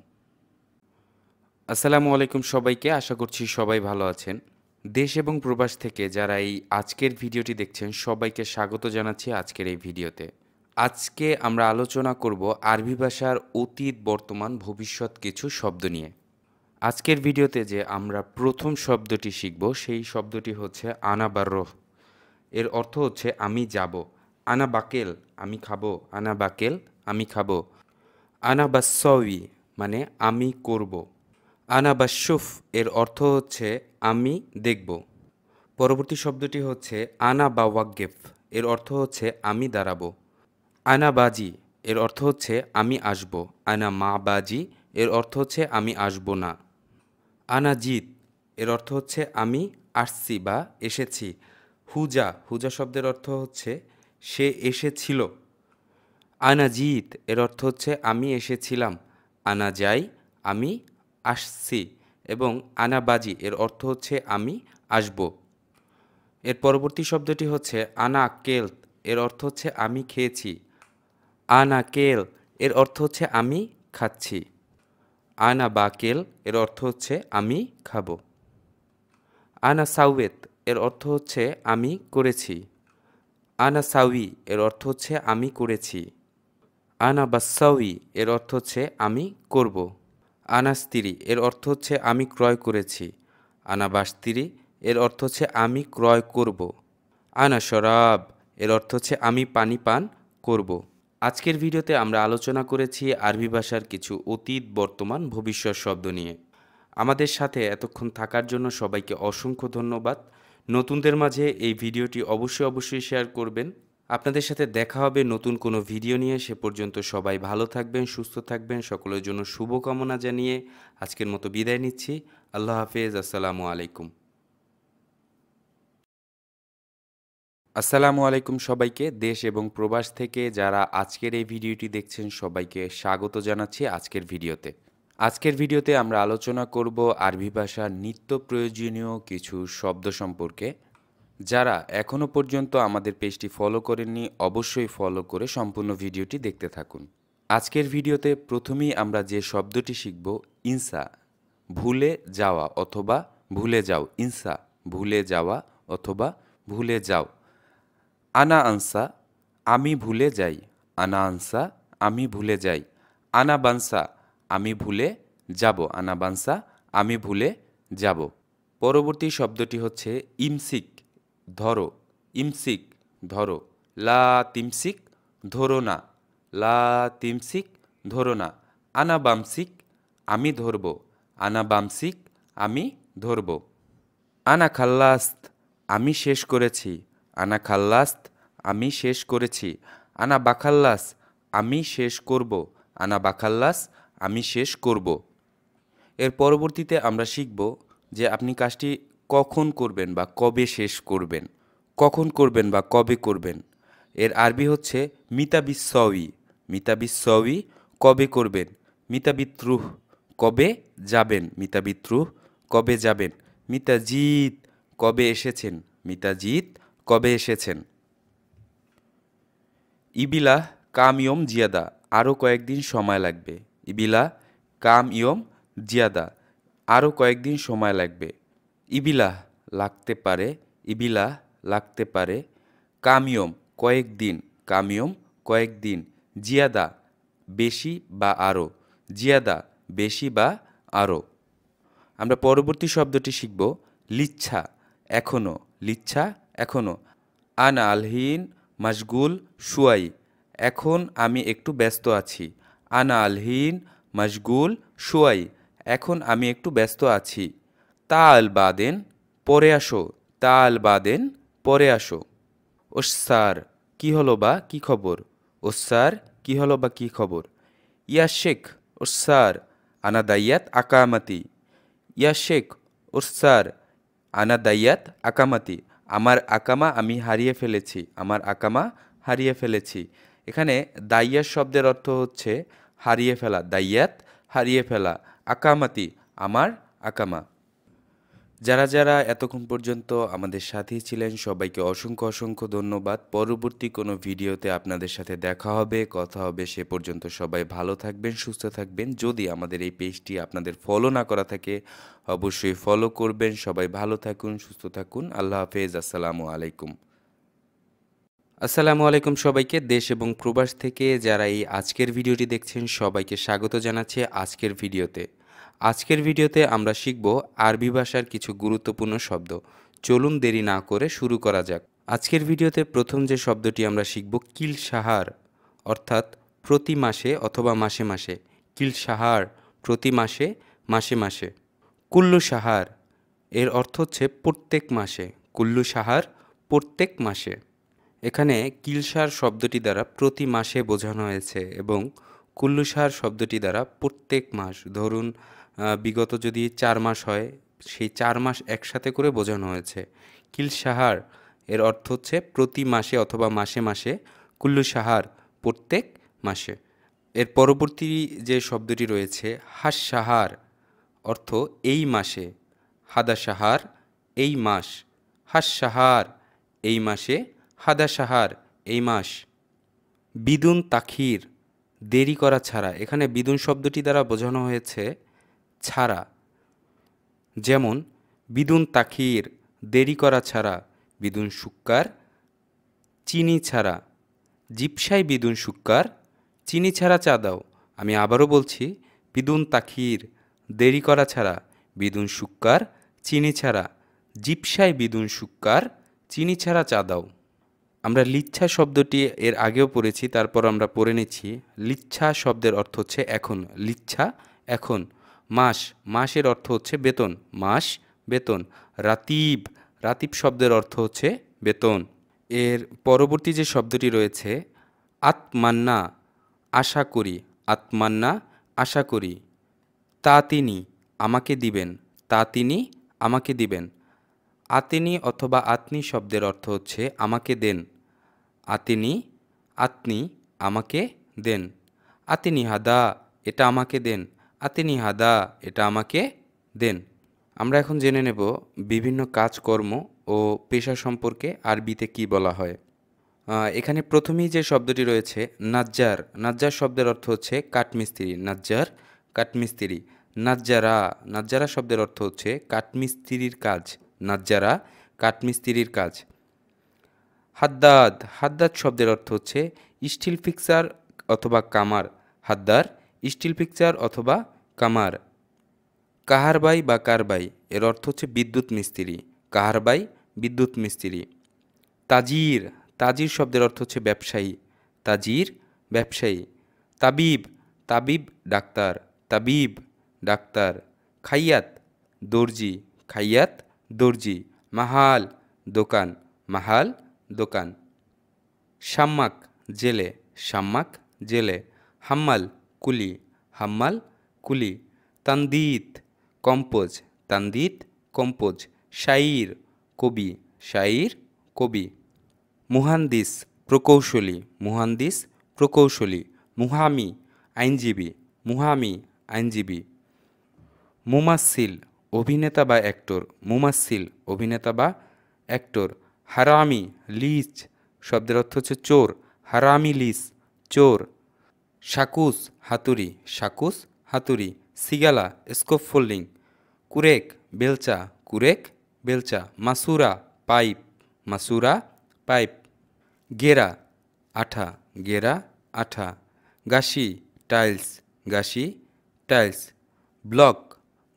আসসালামু আলাইকুম সবাইকে। আশা করছি সবাই ভালো আছেন। দেশ এবং প্রবাস থেকে যারা এই আজকের ভিডিওটি দেখছেন সবাইকে স্বাগত জানাচ্ছি আজকের এই ভিডিওতে। আজকে আমরা আলোচনা করব আরবি ভাষার অতীত, বর্তমান, ভবিষ্যৎ কিছু শব্দ নিয়ে। আজকের ভিডিওতে যে আমরা প্রথম শব্দটি শিখব সেই শব্দটি হচ্ছে আনা বা রোহ। এর অর্থ হচ্ছে আমি যাব। আনা বাকেল আমি খাবো। আনা বাকেল আমি খাবো। আনা বাসসাউই মানে আমি করব। আনা বাশুফ এর অর্থ হচ্ছে আমি দেখব। পরবর্তী শব্দটি হচ্ছে আনা বা ওয়াকগেফ এর অর্থ হচ্ছে আমি দাঁড়াবো। আনা বাজি এর অর্থ হচ্ছে আমি আসব। আনা মা বাজি এর অর্থ হচ্ছে আমি আসব না। আনা জিত এর অর্থ হচ্ছে আমি আসছি বা এসেছি। হুজা হুজা শব্দের অর্থ হচ্ছে সে এসেছিল। আনা জিত এর অর্থ হচ্ছে আমি এসেছিলাম। আনা যাই আমি আসছি। এবং আনা বাজি এর অর্থ হচ্ছে আমি আসব। এর পরবর্তী শব্দটি হচ্ছে আনা কেলত এর অর্থ হচ্ছে আমি খেয়েছি। আনা কেল এর অর্থ হচ্ছে আমি খাচ্ছি। আনা বাকেল এর অর্থ হচ্ছে আমি খাবো। আনা সাউয়েত এর অর্থ হচ্ছে আমি করেছি। আনা সাউই এর অর্থ হচ্ছে আমি করেছি। আনা বাসাউই এর অর্থ হচ্ছে আমি করব। আনাস্তিরি এর অর্থ হচ্ছে আমি ক্রয় করেছি। আনা বাস্তিরি এর অর্থ হচ্ছে আমি ক্রয় করব। আনা শরাব এর অর্থ হচ্ছে আমি পানি পান করব। আজকের ভিডিওতে আমরা আলোচনা করেছি আরবি ভাষার কিছু অতীত, বর্তমান, ভবিষ্যৎ শব্দ নিয়ে। আমাদের সাথে এতক্ষণ থাকার জন্য সবাইকে অসংখ্য ধন্যবাদ। নতুনদের মাঝে এই ভিডিওটি অবশ্যই শেয়ার করবেন। আপনাদের সাথে দেখা হবে নতুন কোনো ভিডিও নিয়ে। সে পর্যন্ত সবাই ভালো থাকবেন, সুস্থ থাকবেন। সকলের জন্য শুভকামনা জানিয়ে আজকের মতো বিদায় নিচ্ছি। আল্লাহ হাফেজ। আসসালামু আলাইকুম। আসসালামু আলাইকুম সবাইকে। দেশ এবং প্রবাস থেকে যারা আজকের এই ভিডিওটি দেখছেন সবাইকে স্বাগত জানাচ্ছি আজকের ভিডিওতে। আজকের ভিডিওতে আমরা আলোচনা করব আরবি ভাষার নিত্য প্রয়োজনীয় কিছু শব্দ সম্পর্কে। যারা এখনও পর্যন্ত আমাদের পেজটি ফলো করেননি অবশ্যই ফলো করে সম্পূর্ণ ভিডিওটি দেখতে থাকুন। আজকের ভিডিওতে প্রথমেই আমরা যে শব্দটি শিখব ইনসা, ভুলে যাওয়া অথবা ভুলে যাও। ইনসা, ভুলে যাওয়া অথবা ভুলে যাও। আনা আনসা, আমি ভুলে যাই। আনা আনসা, আমি ভুলে যাই। আনা বানসা, আমি ভুলে যাব। আনা বানসা, আমি ভুলে যাব। পরবর্তী শব্দটি হচ্ছে ইমসিক, ধরো। ইমসিক, ধরো। লা তিমসিক, ধরো না। লা তিমসিক, ধরো না। আনা বামসিক, আমি ধরব। আনা বামসিক, আমি ধরব। আনা খাল্লাস্ত, আমি শেষ করেছি। আনা খাল্লাস্ত, আমি শেষ করেছি। আনা বাখাল্লাস, আমি শেষ করব। আনা বাখাল্লাস, আমি শেষ করব। এর পরবর্তীতে আমরা শিখব যে আপনি কাজটি কখন করবেন বা কবে শেষ করবেন। কখন করবেন বা কবে করবেন। এর আরবি হচ্ছে মিতাবিসসওয়ি। মিতাবিসসওয়ি, কবে করবেন। মিতাবিত্রুহ, কবে যাবেন। মিতাবিত্রুহ, কবে যাবেন। মিতাজিত, কবে এসেছেন। মিতাজিত, কবে এসেছেন। ইবিলা কাম ইয়ম জিয়াদা, আরও কয়েকদিন সময় লাগবে। ইবিলা কাম ইয়ম জিয়াদা, আরও কয়েকদিন সময় লাগবে। ইবিলা, লাগতে পারে। ইবিলা, লাগতে পারে। কামিয়ম, কয়েকদিন। কামিয়ম, কয়েকদিন। জিয়াদা, বেশি বা আরও। জিয়াদা, বেশি বা আরও। আমরা পরবর্তী শব্দটি শিখব লিচ্ছা, এখনও। লিচ্ছা, এখনও। আনা আলহিন মাশগুল শুয়াই, এখন আমি একটু ব্যস্ত আছি। আনা আলহিন মাশগুল শুয়াই, এখন আমি একটু ব্যস্ত আছি। তা আল বাদেন, পরে আসো। তা আল বাদেন, পরে আসো। ওস্সার, কি হলো বা কি খবর। ওস্সার, কি হলো বা কি খবর। ইয়া শেখ ওস্সার, আনা দাইয়াত আকামাতি। ইয়া শেখ ওস্সার, আনা দাইয়াত আকামাতি, আমার আকামা আমি হারিয়ে ফেলেছি। আমার আকামা হারিয়ে ফেলেছি। এখানে দাইয়াত শব্দের অর্থ হচ্ছে হারিয়ে ফেলা। দাইয়াত, হারিয়ে ফেলা। আকামাতি, আমার আকামা। যারা যারা এতক্ষণ পর্যন্ত আমাদের সাথেই ছিলেন সবাইকে অসংখ্য অসংখ্য ধন্যবাদ। পরবর্তী কোনো ভিডিওতে আপনাদের সাথে দেখা হবে, কথা হবে। সে পর্যন্ত সবাই ভালো থাকবেন, সুস্থ থাকবেন। যদি আমাদের এই পেজটি আপনাদের ফলো না করা থাকে অবশ্যই ফলো করবেন। সবাই ভালো থাকুন, সুস্থ থাকুন। আল্লাহ হাফেজ। আসসালামু আলাইকুম। আসসালামু আলাইকুম সবাইকে। দেশ এবং প্রবাস থেকে যারা এই আজকের ভিডিওটি দেখছেন সবাইকে স্বাগত জানাচ্ছি আজকের ভিডিওতে। আজকের ভিডিওতে আমরা শিখব আরবি ভাষার কিছু গুরুত্বপূর্ণ শব্দ। চলুন দেরি না করে শুরু করা যাক। আজকের ভিডিওতে প্রথম যে শব্দটি আমরা শিখব কিল সাহার, অর্থাৎ প্রতি মাসে অথবা মাসে মাসে। কিল সাহার, প্রতি মাসে, মাসে মাসে। কুল্লু সাহার, এর অর্থ হচ্ছে প্রত্যেক মাসে। কুল্লু সাহার, প্রত্যেক মাসে। এখানে কিলসার শব্দটি দ্বারা প্রতি মাসে বোঝানো হয়েছে এবং কুল্লুসার শব্দটি দ্বারা প্রত্যেক মাস। ধরুন বিগত যদি 4 মাস হয় সেই 4 মাস একসাথে করে বোঝানো হয়েছে। কিলসাহার এর অর্থ হচ্ছে প্রতি মাসে অথবা মাসে মাসে। কুল্লুসাহার, প্রত্যেক মাসে। এর পরবর্তী যে শব্দটি রয়েছে হাস-সাহার, অর্থ এই মাসে। হাদা-সাহার, এই মাস। হাস-সাহার, এই মাসে। হাদা-সাহার, এই মাস। বিদুন তাখির, দেরি করা ছাড়া। এখানে বিদুন শব্দটি দ্বারা বোঝানো হয়েছে ছাড়া। যেমন বিদুন তাখির, দেরি করা ছাড়া। বিদুন সুক্কার, চিনি ছাড়া। জিপসাই বিদুন সুক্কার, চিনি ছাড়া চা দাও। আমি আবারও বলছি, বিদুন তাখির, দেরি করা ছাড়া। বিদুন সুক্কার, চিনি ছাড়া। জিপসাই বিদুন সুক্কার, চিনি ছাড়া চা দাও। আমরা লিচ্ছা শব্দটি এর আগেও পড়েছি, তারপর আমরা পড়ে নিচ্ছি। লিচ্ছা শব্দের অর্থ হচ্ছে এখন। লিচ্ছা, এখন। মাস, মাসের অর্থ হচ্ছে বেতন। মাস, বেতন। রাতিব, রাতিব শব্দের অর্থ হচ্ছে বেতন। এর পরবর্তী যে শব্দটি রয়েছে আতমান্না, আশা করি। আতমান্না, আশা করি। তা তিনি, আমাকে দিবেন। তা তিনি, আমাকে দিবেন। আতিনি অথবা আতনি শব্দের অর্থ হচ্ছে আমাকে দেন। আতিনি, আতনি, আমাকে দেন। আতিনি হাদা, এটা আমাকে দেন। আতিনি হাদা, এটা আমাকে দেন। আমরা এখন জেনে নেব বিভিন্ন কাজকর্ম ও পেশা সম্পর্কে আরবিতে কি বলা হয়। এখানে প্রথমেই যে শব্দটি রয়েছে নাজ্জার, নাজ্জার শব্দের অর্থ হচ্ছে কাঠমিস্ত্রি। নাজ্জার কাঠমিস্ত্রি। নাজ্জারা, নাজ্জারা শব্দের অর্থ হচ্ছে কাঠমিস্ত্রির কাজ। নাজ্জারা কাঠমিস্ত্রির কাজ। হাদ্দাদ, হাদ্দাদ শব্দের অর্থ হচ্ছে স্টিল ফিক্সার অথবা কামার। হাদ্দার স্টিল ফিক্সার অথবা কামার। কাহারবাই বা কারবাই, এর অর্থ হচ্ছে বিদ্যুৎ মিস্ত্রি। কাহারবাই বিদ্যুৎ মিস্ত্রি। তাজির, তাজির শব্দের অর্থ হচ্ছে ব্যবসায়ী। তাজির ব্যবসায়ী। তাবিব, তাবিব ডাক্তার। তাবিব ডাক্তার। খাইয়াত দর্জি। খাইয়াত দর্জি। মাহাল দোকান। মাহাল দোকান। শাম্মাক জেলে। শাম্মাক জেলে। হাম্মাল কুলি। হাম্মাল কুলি। তান্দিত কম্পোজ। তান্দিত কম্পোজ। শাইর কবি। শাইর কবি। মুহান্দিস প্রকৌশলী। মুহান্দিস প্রকৌশলী। মুহামি আইনজীবী। মুহামি আইনজীবী। মুমাসিল অভিনেতা বা অ্যাক্টর। মুমাসিল অভিনেতা বা অ্যাক্টর। হারামি লিচ শব্দের অর্থ হচ্ছে চোর। হারামি লিচ চোর। শাকুস হাতুড়ি। শাকুস হাতুড়ি। সিগালা স্কোপ ফোল্ডিং। কুরেক বেলচা। কুরেক বেলচা। মাসুরা পাইপ। মাসুরা পাইপ। গেরা আঠা। গেরা আঠা। গাশি টাইলস। গাশি টাইলস। ব্লক,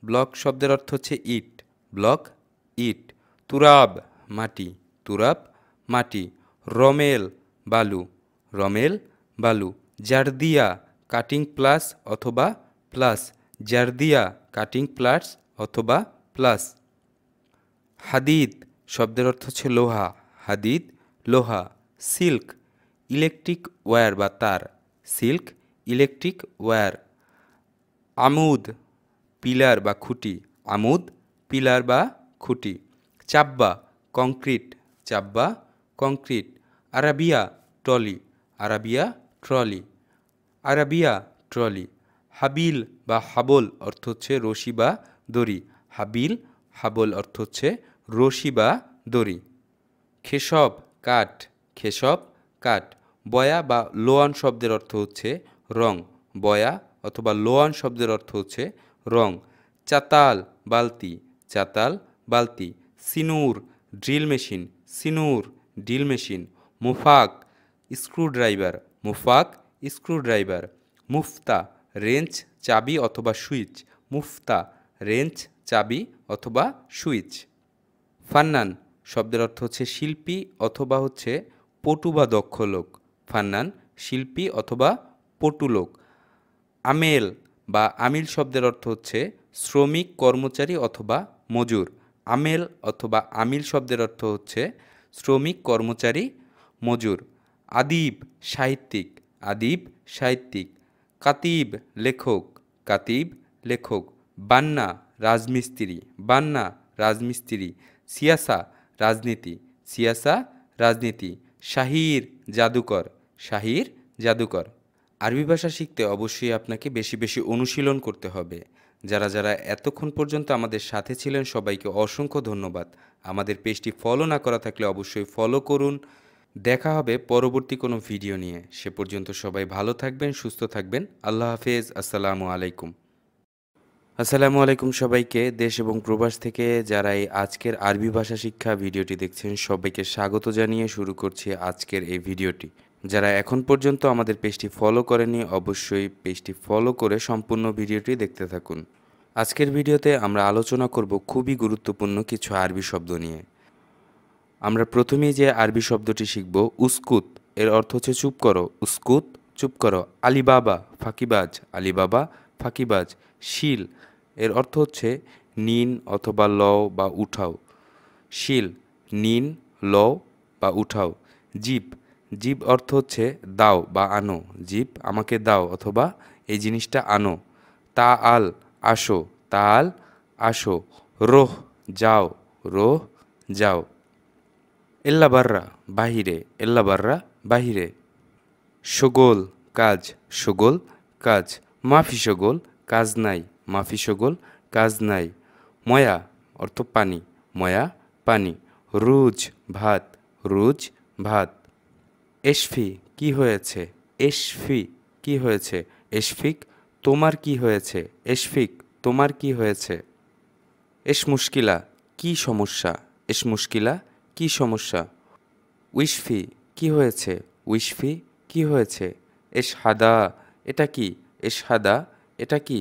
ব্লক শব্দের অর্থ হচ্ছে ইট। ব্লক ইট। তুরাব মাটি। তুরাব মাটি। রমেল বালু। রমেল বালু। জারদিয়া কাটিং প্লাস অথবা প্লাস। জারদিয়া কাটিং প্লাস অথবা প্লাস। হাদিদ শব্দের অর্থ হচ্ছে লোহা। হাদিদ লোহা। সিল্ক ইলেকট্রিক ওয়্যার বা তার। সিল্ক ইলেকট্রিক ওয়্যার। আমুদ পিলার বা খুঁটি। আমুদ পিলার বা খুঁটি। চাব্বা কংক্রিট। চাব্বা কংক্রিট। আরাবিয়া ট্রলি। আরাবিয়া ট্রলি। আরাবিয়া ট্রলি। হাবিল বা হাবল অর্থ হচ্ছে রশি বা দড়ি। হাবিল হাবল অর্থ হচ্ছে রশি বা দড়ি। খেসব কাঠ। খেসব কাঠ। বয়া বা লোয়ান শব্দের অর্থ হচ্ছে রং। বয়া অথবা লোয়ান শব্দের অর্থ হচ্ছে রং। চাতাল বালতি। চাতাল বালতি। সিনুর ড্রিল মেশিন। সিনুর ড্রিল মেশিন। মুফাক স্ক্রুড্রাইভার। মুফাক স্ক্রুড্রাইভার। মুফতা রেঞ্চ চাবি অথবা সুইচ। মুফতা রেঞ্চ চাবি অথবা সুইচ। ফান্নান শব্দের অর্থ হচ্ছে শিল্পী অথবা হচ্ছে পটু বা দক্ষ লোক। ফান্নান শিল্পী অথবা পটু লোক। আমেল বা আমিল শব্দের অর্থ হচ্ছে শ্রমিক কর্মচারী অথবা মজুর। আমেল অথবা আমিল শব্দের অর্থ হচ্ছে শ্রমিক কর্মচারী মজুর। আদিব সাহিত্যিক। আদিব সাহিত্যিক। কাতিব লেখক। কাতিব লেখক। বান্না রাজমিস্ত্রি। বান্না রাজমিস্ত্রি। সিয়াসা রাজনীতি। সিয়াসা রাজনীতি। শাহির জাদুকর। শাহির জাদুকর। আরবি ভাষা শিখতে অবশ্যই আপনাকে বেশি বেশি অনুশীলন করতে হবে। যারা যারা এতক্ষণ পর্যন্ত আমাদের সাথে ছিলেন সবাইকে অসংখ্য ধন্যবাদ। আমাদের পেজটি ফলো না করা থাকলে অবশ্যই ফলো করুন। দেখা হবে পরবর্তী কোনো ভিডিও নিয়ে। সে পর্যন্ত সবাই ভালো থাকবেন, সুস্থ থাকবেন। আল্লাহ হাফেজ। আসসালামু আলাইকুম। আসসালামু আলাইকুম সবাইকে। দেশ এবং প্রবাস থেকে যারা এই আজকের আরবি ভাষা শিক্ষা ভিডিওটি দেখছেন সবাইকে স্বাগত জানিয়ে শুরু করছি আজকের এই ভিডিওটি। যারা এখন পর্যন্ত আমাদের পেজটি ফলো করেনি অবশ্যই পেজটি ফলো করে সম্পূর্ণ ভিডিওটি দেখতে থাকুন। আজকের ভিডিওতে আমরা আলোচনা করব খুবই গুরুত্বপূর্ণ কিছু আরবি শব্দ নিয়ে। আমরা প্রথমেই যে আরবি শব্দটি শিখব উস্কুত, এর অর্থ হচ্ছে চুপ করো। উস্কুত চুপ করো। আলিবাবা ফাঁকিবাজ। আলিবাবা ফাঁকিবাজ। শিল এর অর্থ হচ্ছে নিন অথবা লও বা উঠাও। শিল নিন লও বা উঠাও। জিপ জিপ অর্থ হচ্ছে দাও বা আনো। জিপ আমাকে দাও অথবা এই জিনিসটা আনো। তা আল আসো। তা আল আসো। রোহ যাও। রোহ যাও। এল্লা বাররা বাহিরে। এল্লা বাররা বাহিরে। শগোল কাজ। শগোল কাজ। মাফি শগোল কাজ নাই, মাফি সগোল কাজ নাই। ময়া অর্থ পানি, ময়া পানি। রুজ ভাত, রুজ ভাত। এশফি কি হয়েছে, এশফি কি হয়েছে, এশফিক তোমার কি হয়েছে, এশফিক তোমার কি হয়েছে। এশ মুশকিলা কি সমস্যা, এশ মুশকিলা কি সমস্যা। উইশফি কি হয়েছে, উইশফি কি হয়েছে। এশ হাদা এটা কি, এশ হাদা এটা কি।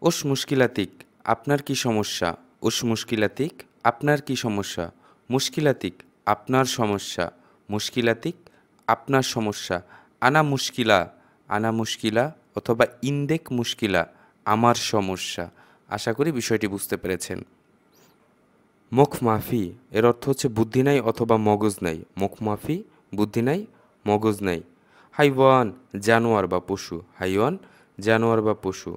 ওস মুশকিলাতিক আপনার কি সমস্যা, ওস মুশকিলাতিক আপনার কি সমস্যা। মুশকিলাতিক আপনার সমস্যা, মুশকিলাতিক আপনার সমস্যা। আনা মুশকিলা, আনা মুশকিলা অথবা ইন্দেক মুশকিলা আমার সমস্যা। আশা করি বিষয়টি বুঝতে পেরেছেন। মুখ মাফি এর অর্থ হচ্ছে বুদ্ধি নাই অথবা মগজ নাই। মুখ মাফি বুদ্ধি নাই, মগজ নাই। হাইওয়ান জানোয়ার বা পশু, হাইওয়ান জানোয়ার বা পশু।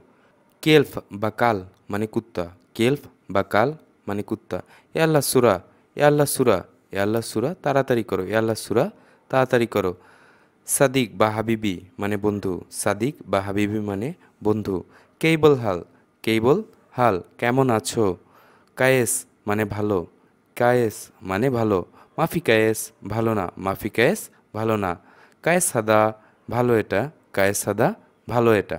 কেলফ বা কাল মানে কুত্তা, কেলফ বা কাল মানে কুত্তা। এ আল্লাহ সুরা, এ আল্লাহ সুরা, এ আল্লাহ সুরা তাড়াতাড়ি করো, এ আল্লাহ সুরা তাড়াতাড়ি করো। সাদিক বা হাবিবি মানে বন্ধু, সাদিক বা হাবিবি মানে বন্ধু। কেইবল হাল, কেইবল হাল কেমন আছো। কায়েস মানে ভালো, কায়েস মানে ভালো। মাফি কায়েস ভালো না, মাফি কায়েস ভালো না। কায়েস সাদা ভালো এটা, কায়েস সাদা ভালো এটা।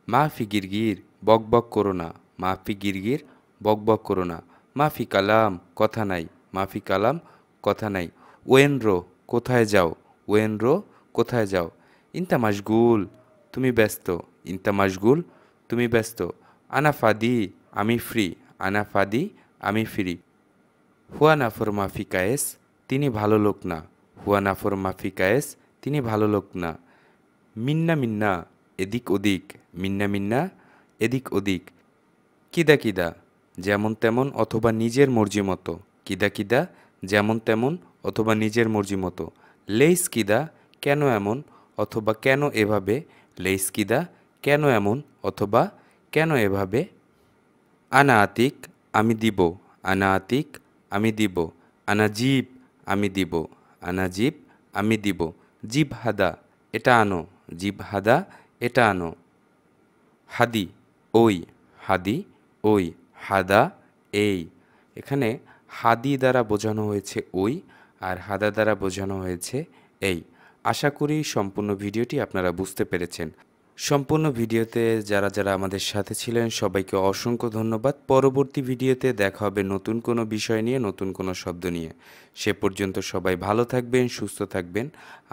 মাফি গিরগির বক বক করো না, মাফি গিরগির বক বক করো না। মাফি কালাম কথা নাই, মাফি কালাম কথা নাই। ওয়েনরো কোথায় যাও, ওয়েনরো কোথায় যাও। ইনতা মাশগুল তুমি ব্যস্ত, ইনতা মাশগুল তুমি ব্যস্ত। আনা ফাদি আমি ফ্রি, আনা ফাদি আমি ফ্রি। হুয়া নাফর মাফি কায়েস তিনি ভালো লোক না, হুয়া নাফর মাফি কায়েস তিনি ভালো লোক না। মিন্না মিন্না এদিক ওদিক, মিন্না মিন্না এদিক ওদিক। কিদা কিদা যেমন তেমন অথবা নিজের মর্জি মতো, কিদা কিদা যেমন তেমন অথবা নিজের মর্জি মতো। লেইস কিদা কেন এমন অথবা কেন এভাবে, লেইস কিদা কেন এমন অথবা কেন এভাবে। আনা আতিক আমি দিব, আনা আতিক আমি দিব। আনা জিব আমি দিব, আনা জিব আমি দিব। জিব হাদা এটা আনো, জিব হাদা এটা আনো। হাদি ওই, হাদি ওই, হাদা এই। এখানে হাদি দ্বারা বোঝানো হয়েছে ওই, আর হাদা দ্বারা বোঝানো হয়েছে এই। আশা করি সম্পূর্ণ ভিডিওটি আপনারা বুঝতে পেরেছেন। সম্পূর্ণ ভিডিওতে যারা যারা আমাদের সাথে ছিলেন সবাইকে অসংখ্য ধন্যবাদ। পরবর্তী ভিডিওতে দেখা হবে নতুন কোনো বিষয় নিয়ে, নতুন কোনো শব্দ নিয়ে। সে পর্যন্ত সবাই ভালো থাকবেন, সুস্থ থাকবেন।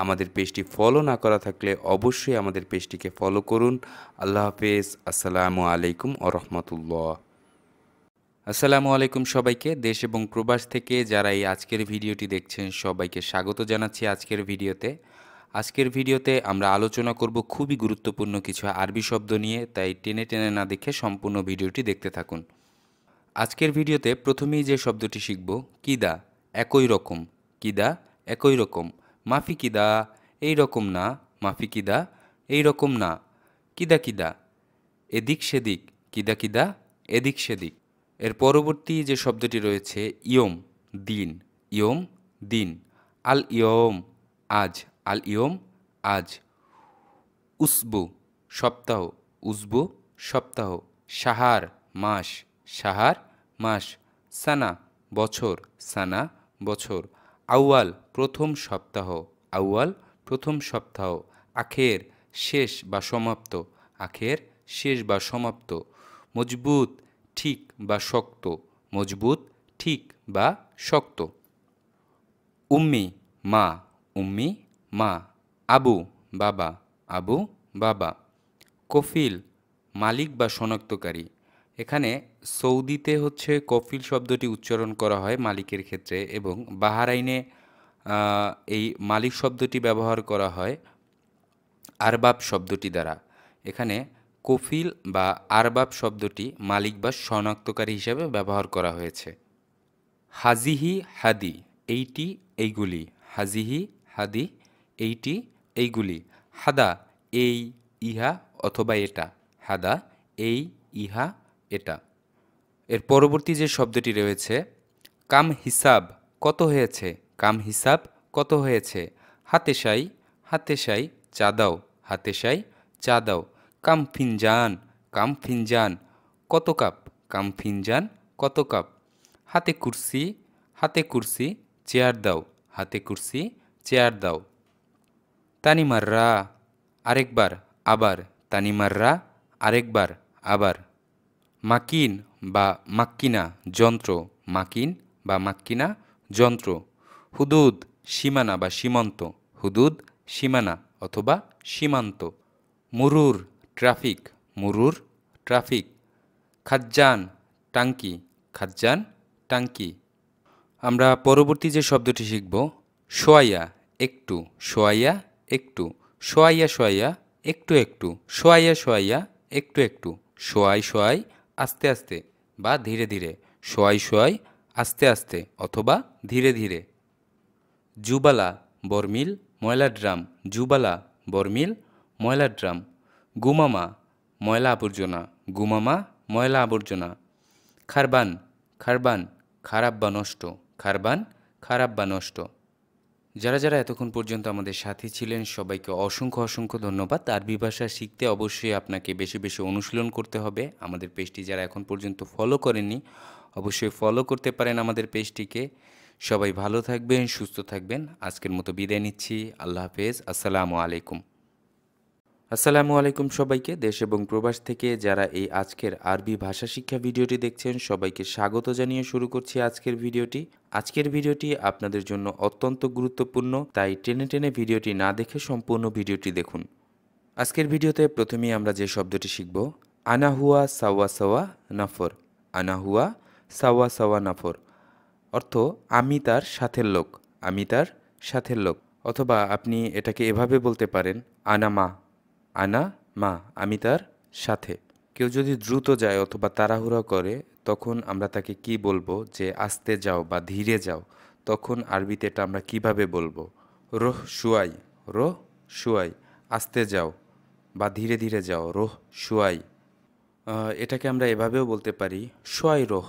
আমাদের পেজটি ফলো না করা থাকলে অবশ্যই আমাদের পেজটিকে ফলো করুন। আল্লাহ হাফেজ। আসসালামু আলাইকুম ও রহমতুল্লাহ। আসসালামু আলাইকুম সবাইকে। দেশ এবং প্রবাস থেকে যারা এই আজকের ভিডিওটি দেখছেন সবাইকে স্বাগত জানাচ্ছি আজকের ভিডিওতে। আজকের ভিডিওতে আমরা আলোচনা করব খুবই গুরুত্বপূর্ণ কিছু আরবি শব্দ নিয়ে, তাই টেনে টেনে না দেখে সম্পূর্ণ ভিডিওটি দেখতে থাকুন। আজকের ভিডিওতে প্রথমেই যে শব্দটি শিখব কিদা, একই রকম, কিদা একই রকম। মাফি কিদা এই রকম না, মাফি কিদা এই রকম না। কিদা কিদা এদিক সেদিক, কিদা কিদা এদিক সেদিক। এর পরবর্তী যে শব্দটি রয়েছে ইয়ম, দিন, ইয়ম দিন। আল ইয়ম আজ, আল ইয়ম আজ। উসবু সপ্তাহ, উসবু সপ্তাহ। সাহার মাস, সাহার মাস। সানা বছর, সানা বছর। আউয়াল প্রথম সপ্তাহ, আউয়াল প্রথম সপ্তাহ। আখের শেষ বা সমাপ্ত, আখের শেষ বা সমাপ্ত। মজবুত ঠিক বা শক্ত, মজবুত ঠিক বা শক্ত। উম্মি মা, উম্মি মা। আবু বাবা, আবু বাবা। কফিল মালিক বা শনাক্তকারী। এখানে সৌদিতে হচ্ছে কফিল শব্দটি উচ্চারণ করা হয় মালিকের ক্ষেত্রে, এবং বাহারাইনে এই মালিক শব্দটি ব্যবহার করা হয় আরবাব শব্দটি দ্বারা। এখানে কফিল বা আরবাব শব্দটি মালিক বা শনাক্তকারী হিসেবে ব্যবহার করা হয়েছে। হাজিহি হাদি এইটি এইগুলি, হাজিহি হাদি এইটি এইগুলি। হাদা এই ইহা অথবা এটা, হাদা এই ইহা এটা। এর পরবর্তী যে শব্দটি রয়েছে কাম হিসাব কত হয়েছে, কাম হিসাব কত হয়েছে। হাতে সাই, হাতে সাই চা দাও, হাতে সাই চা দাও। কাম ফিনজান কাম ফিনজান, কত কাপ, কাম ফিনজান, কত কাপ। হাতে কুরসি, চেয়ার দাও, হাতে কুরসি, চেয়ার দাও। তানিমাররা, আরেকবার, আবার, তানিমাররা, আরেকবার, আবার। মাকিন বা মাক্কিনা, যন্ত্র, মাকিন বা মাক্কিনা, যন্ত্র। হুদুদ, সীমানা বা সীমান্ত, হুদুদ, সীমানা অথবা সীমান্ত। মুরুর, ট্রাফিক, মুরুর, ট্রাফিক। খাজ্জান, টাঙ্কি, খাজ্জান, টাঙ্কি। আমরা পরবর্তী যে শব্দটি শিখব, সোয়াইয়া, একটু, সোয়াইয়া, একটু। সোয়াইয়া সোয়াইয়া, একটু একটু, সোয়াইয়া সোয়াইয়া, একটু একটু। সোয়াই সোয়াই, আস্তে আস্তে বা ধীরে ধীরে। সোয়াই সোয়াই, আস্তে আস্তে অথবা ধীরে ধীরে। জুবালা, বর্মিল, ময়লা ড্রাম, জুবালা, বর্মিল, ময়লা ড্রাম। গুমামা, ময়লা আবর্জনা, গুমামা, ময়লা আবর্জনা। খারবান, খারবান, খারাপ বা নষ্ট, খারবান, খারাপ বা নষ্ট। যারা যারা এতক্ষণ পর্যন্ত আমাদের সাথে ছিলেন সবাইকে অসংখ্য অসংখ্য ধন্যবাদ। আরবি ভাষা শিখতে অবশ্যই আপনাকে বেশি বেশি অনুশীলন করতে হবে। আমাদের পেজটি যারা এখন পর্যন্ত ফলো করেননি অবশ্যই ফলো করতে পারেন আমাদের পেজটিকে। সবাই ভালো থাকবেন, সুস্থ থাকবেন। আজকের মতো বিদায় নিচ্ছি। আল্লাহ হাফেজ। আসসালামু আলাইকুম। আসসালামু আলাইকুম সবাইকে। দেশ এবং প্রবাস থেকে যারা এই আজকের আরবি ভাষা শিক্ষা ভিডিওটি দেখছেন সবাইকে স্বাগত জানিয়ে শুরু করছি আজকের ভিডিওটি। আজকের ভিডিওটি আপনাদের জন্য অত্যন্ত গুরুত্বপূর্ণ, তাই টেনে টেনে ভিডিওটি না দেখে সম্পূর্ণ ভিডিওটি দেখুন। আজকের ভিডিওতে প্রথমেই আমরা যে শব্দটি শিখব, আনা হুয়া সাওয়া সাওয়া নাফর। আনা হুয়া সাওয়া সাওয়া নাফর, অর্থ আমি তার সাথের লোক, আমি তার সাথের লোক। অথবা আপনি এটাকে এভাবে বলতে পারেন, আনা মা, আনা মা, আমি তার সাথে। কেউ যদি দ্রুত যায় অথবা তাড়াহুড়া করে তখন আমরা তাকে কি বলবো, যে আস্তে যাও বা ধীরে যাও, তখন আরবিতে এটা আমরা কিভাবে বলবো? রোহ শুয়াই, রোহ শুয়াই, আস্তে যাও বা ধীরে ধীরে যাও, রোহ শুয়াই। এটাকে আমরা এভাবেও বলতে পারি, সোয়াই রোহ,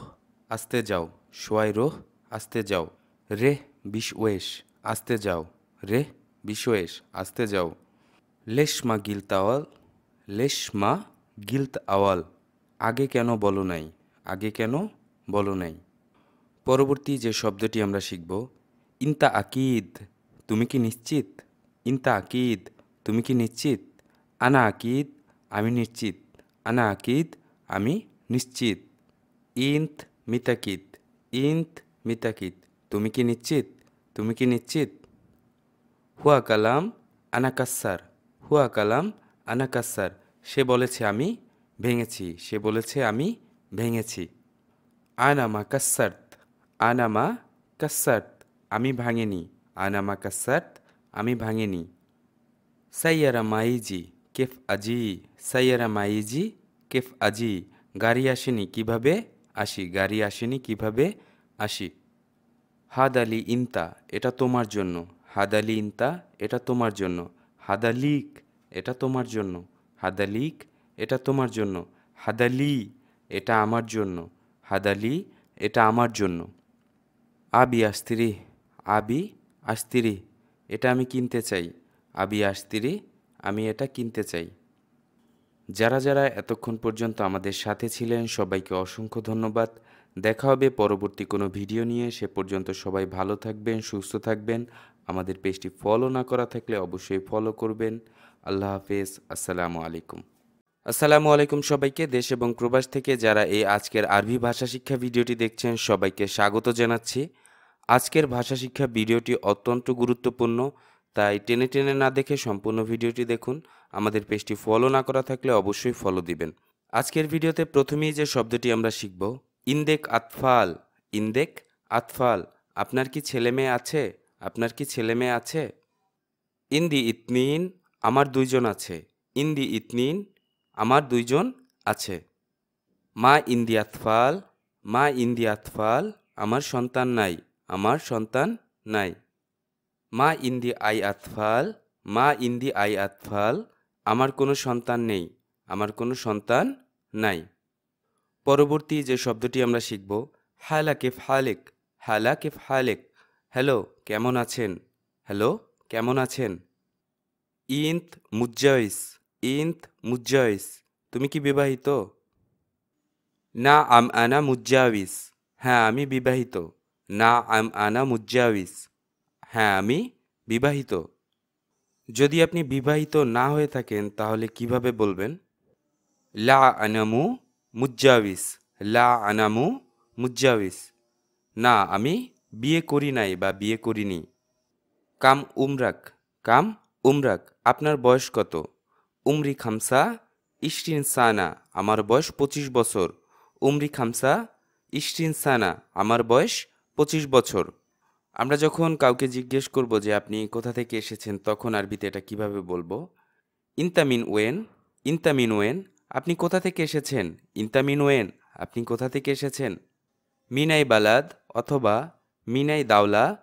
আস্তে যাও, সোয়াই রোহ, আস্তে যাও। রেহ বিশওয়েশ, আস্তে যাও, রেহ বিশওয়েশ, আস্তে যাও। লেশমা গিলত আওয়াল, লেশমা গিলত আওয়াল, আগে কেন বলো নাই, আগে কেন বলো নাই। পরবর্তী যে শব্দটি আমরা শিখব, ইনতা আকিদ, তুমি কি নিশ্চিত, ইনতা আকিদ, তুমি কি নিশ্চিত। আনা আকিদ, আমি নিশ্চিত, আনা আকিদ, আমি নিশ্চিত। ইন্ত মিতাকিদ, ইন্ত মিতাকিদ, তুমি কি নিশ্চিত, তুমি কি নিশ্চিত। হুয়া কালাম আনা কাসার, হুয়া কালাম আনা কাসার, সে বলেছে আমি ভেঙেছি, সে বলেছে আমি ভেঙেছি। আনামা কাসার্ত, আনামা কাসার্ত, আমি ভাঙিনি, আনামা কাসার্ত, আমি ভাঙিনি। সাইয়ারা মাইজি কেফ আজি, সাইয়ারা মাইজি কেফ আজি, গাড়ি আসেনি কিভাবে আসি, গাড়ি আসেনি কিভাবে আসি। হাদালি ইনতা, এটা তোমার জন্য, হাদালি ইনতা, এটা তোমার জন্য। হাদালিক, এটা তোমার জন্য, হাদালিক, এটা তোমার জন্য। হাদালি, এটা আমার জন্য, হাদালি, এটা আমার জন্য। আবি আস্তিরি, আবি আস্তিরি, এটা আমি কিনতে চাই, আবি আস্তিরি, আমি এটা কিনতে চাই। যারা যারা এতক্ষণ পর্যন্ত আমাদের সাথে ছিলেন সবাইকে অসংখ্য ধন্যবাদ। দেখা হবে পরবর্তী কোনো ভিডিও নিয়ে। সে পর্যন্ত সবাই ভালো থাকবেন, সুস্থ থাকবেন। আমাদের পেজটি ফলো না করা থাকলে অবশ্যই ফলো করবেন। আল্লাহ হাফেজ। আসসালামু আলাইকুম। আসসালামু আলাইকুম সবাইকে। দেশ এবং প্রবাস থেকে যারা এই আজকের আরবি ভাষা শিক্ষা ভিডিওটি দেখছেন সবাইকে স্বাগত জানাচ্ছি। আজকের ভাষা শিক্ষা ভিডিওটি অত্যন্ত গুরুত্বপূর্ণ, তাই টেনে টেনে না দেখে সম্পূর্ণ ভিডিওটি দেখুন। আমাদের পেজটি ফলো না করা থাকলে অবশ্যই ফলো দিবেন। আজকের ভিডিওতে প্রথমেই যে শব্দটি আমরা শিখব, ইন্দেক আতফাল, ইন্দেক আতফাল, আপনার কি ছেলে মেয়ে আছে, আপনার কি ছেলে মেয়ে আছে। ইন্দি ইতনিন, আমার দুইজন আছে, ইন্দি ইতনিন, আমার দুইজন আছে। মা ইন্দি আতফাল, মা ইন্দি আতফাল, আমার সন্তান নাই, আমার সন্তান নাই। মা ইন্দি আই আতফাল, মা ইন্দি আই আতফাল, আমার কোনো সন্তান নেই, আমার কোনো সন্তান নাই। পরবর্তী যে শব্দটি আমরা শিখব, হালা কেফ হালেক, হালা কেফ হালেক, হ্যালো কেমন আছেন, হ্যালো কেমন আছেন। ইন্ত মুজ্জাইস, ইন্ত মুজ্জাইস, তুমি কি বিবাহিত? না আম আনা মুজ্জাওয়িজ, হ্যাঁ আমি বিবাহিত। না আম আনা মুজ্জাওয়িজ, হ্যাঁ আমি বিবাহিত। যদি আপনি বিবাহিত না হয়ে থাকেন তাহলে কিভাবে বলবেন? লা আনামু মুজ্জাওয়িজ, লা আনামু মুজ্জাওয়িজ, না আমি বিয়ে করি নাই বা বিয়ে করিনি। কাম উমরাক, কাম উমরাক, আপনার বয়স কত? উমরি খামসা ইশরিন সানা, আমার বয়স 25 বছর। উমরি খামসা ইশরিন সানা, আমার বয়স 25 বছর। আমরা যখন কাউকে জিজ্ঞেস করব যে আপনি কোথা থেকে এসেছেন, তখন আরবিতে এটা কিভাবে বলবো? ইনতামিন ওয়েন, ইনতামিন ওয়েন, আপনি কোথা থেকে এসেছেন? ইনতামিন ওয়েন, আপনি কোথা থেকে এসেছেন? মিনাই বালাদ অথবা মিনাই দাওলা,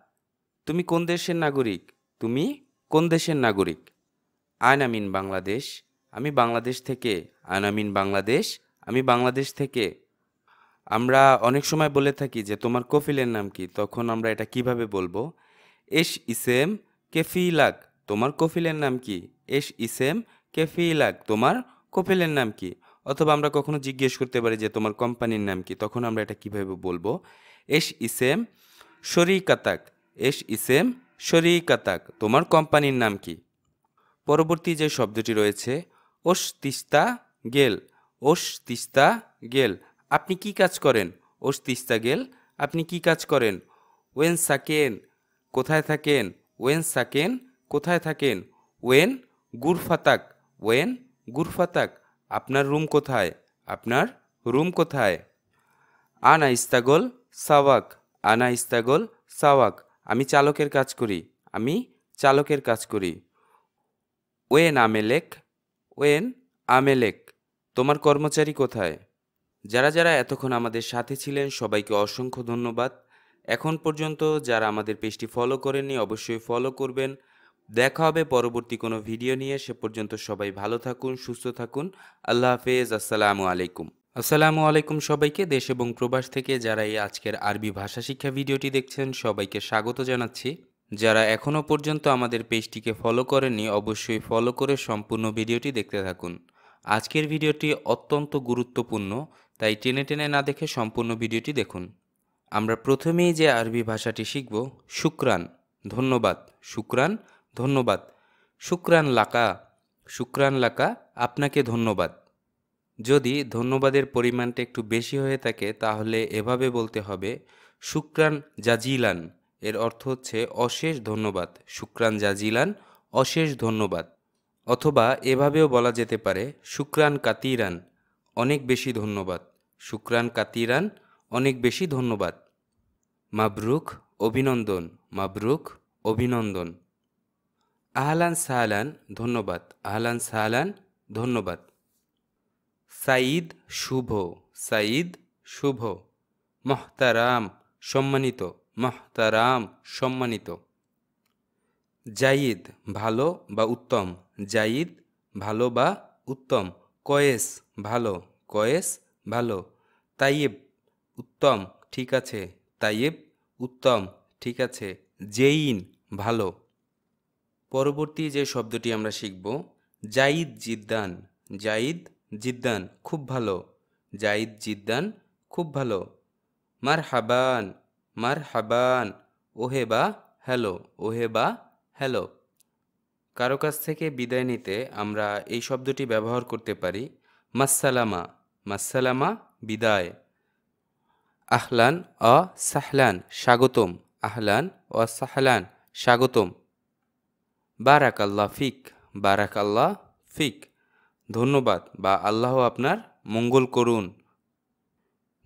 তুমি কোন দেশের নাগরিক? তুমি কোন দেশের নাগরিক? আনামিন বাংলাদেশ, আমি বাংলাদেশ থেকে। আনামিন বাংলাদেশ, আমি বাংলাদেশ থেকে। আমরা অনেক সময় বলে থাকি যে তোমার কফিলের নাম কি, তখন আমরা এটা কিভাবে বলবো? এশ ইসেম কেফিলাক, তোমার কফিলের নাম কি? এশ ইসেম কেফিলাক, তোমার কফিলের নাম কি? অথবা আমরা কখনো জিজ্ঞেস করতে পারি যে তোমার কোম্পানির নাম কি, তখন আমরা এটা কিভাবে বলবো? এশ ইসেম শরিকাতাক, এশ ইসেম শরিকাতাক, তোমার কোম্পানির নাম কি? পরবর্তী যে শব্দটি রয়েছে ওস তিস্তা গেল, ওস তিস্তা গেল, আপনি কি কাজ করেন? ওস তিস্তা গেল, আপনি কি কাজ করেন? ওয়েন সাকেন, কোথায় থাকেন? ওয়েন সাকেন, কোথায় থাকেন? ওয়েন গুরফাতাক, ওয়েন গুরফাতাক, আপনার রুম কোথায়? আপনার রুম কোথায়? আনা ইস্তাগল সাওয়াক, আনা ইস্তাগল সাওয়াক, আমি চালকের কাজ করি। আমি চালকের কাজ করি। ওয়েন আমেলেক, ওয়েন আমেলেক, তোমার কর্মচারী কোথায়? যারা যারা এতক্ষণ আমাদের সাথে ছিলেন সবাইকে অসংখ্য ধন্যবাদ। এখন পর্যন্ত যারা আমাদের পেজটি ফলো করেননি অবশ্যই ফলো করবেন। দেখা হবে পরবর্তী কোনো ভিডিও নিয়ে, সে পর্যন্ত সবাই ভালো থাকুন, সুস্থ থাকুন। আল্লাহ হাফেজ, আসসালামু আলাইকুম। আসসালামু আলাইকুম সবাইকে, দেশ এবং প্রবাস থেকে যারা এই আজকের আরবি ভাষা শিক্ষা ভিডিওটি দেখছেন সবাইকে স্বাগত জানাচ্ছি। যারা এখনও পর্যন্ত আমাদের পেজটিকে ফলো করেননি অবশ্যই ফলো করে সম্পূর্ণ ভিডিওটি দেখতে থাকুন। আজকের ভিডিওটি অত্যন্ত গুরুত্বপূর্ণ, তাই টেনে টেনে না দেখে সম্পূর্ণ ভিডিওটি দেখুন। আমরা প্রথমেই যে আরবি ভাষাটি শিখব শুকরান, ধন্যবাদ। শুকরান, ধন্যবাদ। শুকরান লাকা, শুকরান লাকা, আপনাকে ধন্যবাদ। যদি ধন্যবাদের পরিমাণটা একটু বেশি হয়ে থাকে তাহলে এভাবে বলতে হবে শুকরান জাজিলান, এর অর্থ হচ্ছে অশেষ ধন্যবাদ। শুকরান জাজিলান, অশেষ ধন্যবাদ। অথবা এভাবেও বলা যেতে পারে শুকরান কাতিরান, অনেক বেশি ধন্যবাদ। শুকরান কাতিরান, অনেক বেশি ধন্যবাদ। মাবরুক, অভিনন্দন। মাবরুক, অভিনন্দন। আহলান সাহলান, ধন্যবাদ। আহলান সাহলান, ধন্যবাদ। সাঈদ, শুভ। সাঈদ, শুভ। মহতারাম, সম্মানিত। মহতারাম, সম্মানিত। জাইদ, ভালো বা উত্তম। জাইদ, ভালো বা উত্তম। কয়েস, ভালো। কয়েস, ভালো। তাইয়েব, উত্তম, ঠিক আছে। তাইয়েব, উত্তম, ঠিক আছে। জেইন, ভালো। পরবর্তী যে শব্দটি আমরা শিখব জাইদ জিদ্দান। জাইদ জিদ্দান, খুব ভালো। জাইদ জিদ্দান, খুব ভালো। মারহাবান, মারহাবান, ওহে বা হ্যালো। ওহে বা হ্যালো। কারো কাছ থেকে বিদায় নিতে আমরা এই শব্দটি ব্যবহার করতে পারি মাসসালামা। মাসসালামা, বিদায়। আহলান অ সাহলান, স্বাগতম। আহলান ও সাহলান, স্বাগতম। বারাক আল্লাহ ফিক। বারাক আল্লাহ ফিক, ধন্যবাদ বা আল্লাহ আপনার মঙ্গল করুন।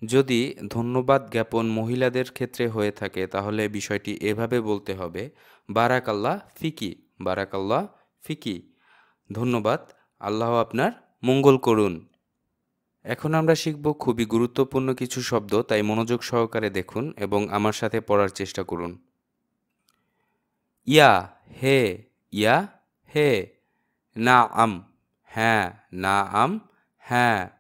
যদি ধন্যবাদ জ্ঞাপন মহিলাদের ক্ষেত্রে হয়ে থাকে তাহলে বিষয়টি এভাবে বলতে হবে বারাক আল্লাহ ফিকি। বারাক আল্লাহ ফিকি, ধন্যবাদ, আল্লাহ আপনার মঙ্গল করুন। এখন আমরা শিখব খুবই গুরুত্বপূর্ণ কিছু শব্দ, তাই মনোযোগ সহকারে দেখুন এবং আমার সাথে পড়ার চেষ্টা করুন। ইয়া, হে। ইয়া, হে। না আম, হ্যাঁ। না আম, হ্যাঁ।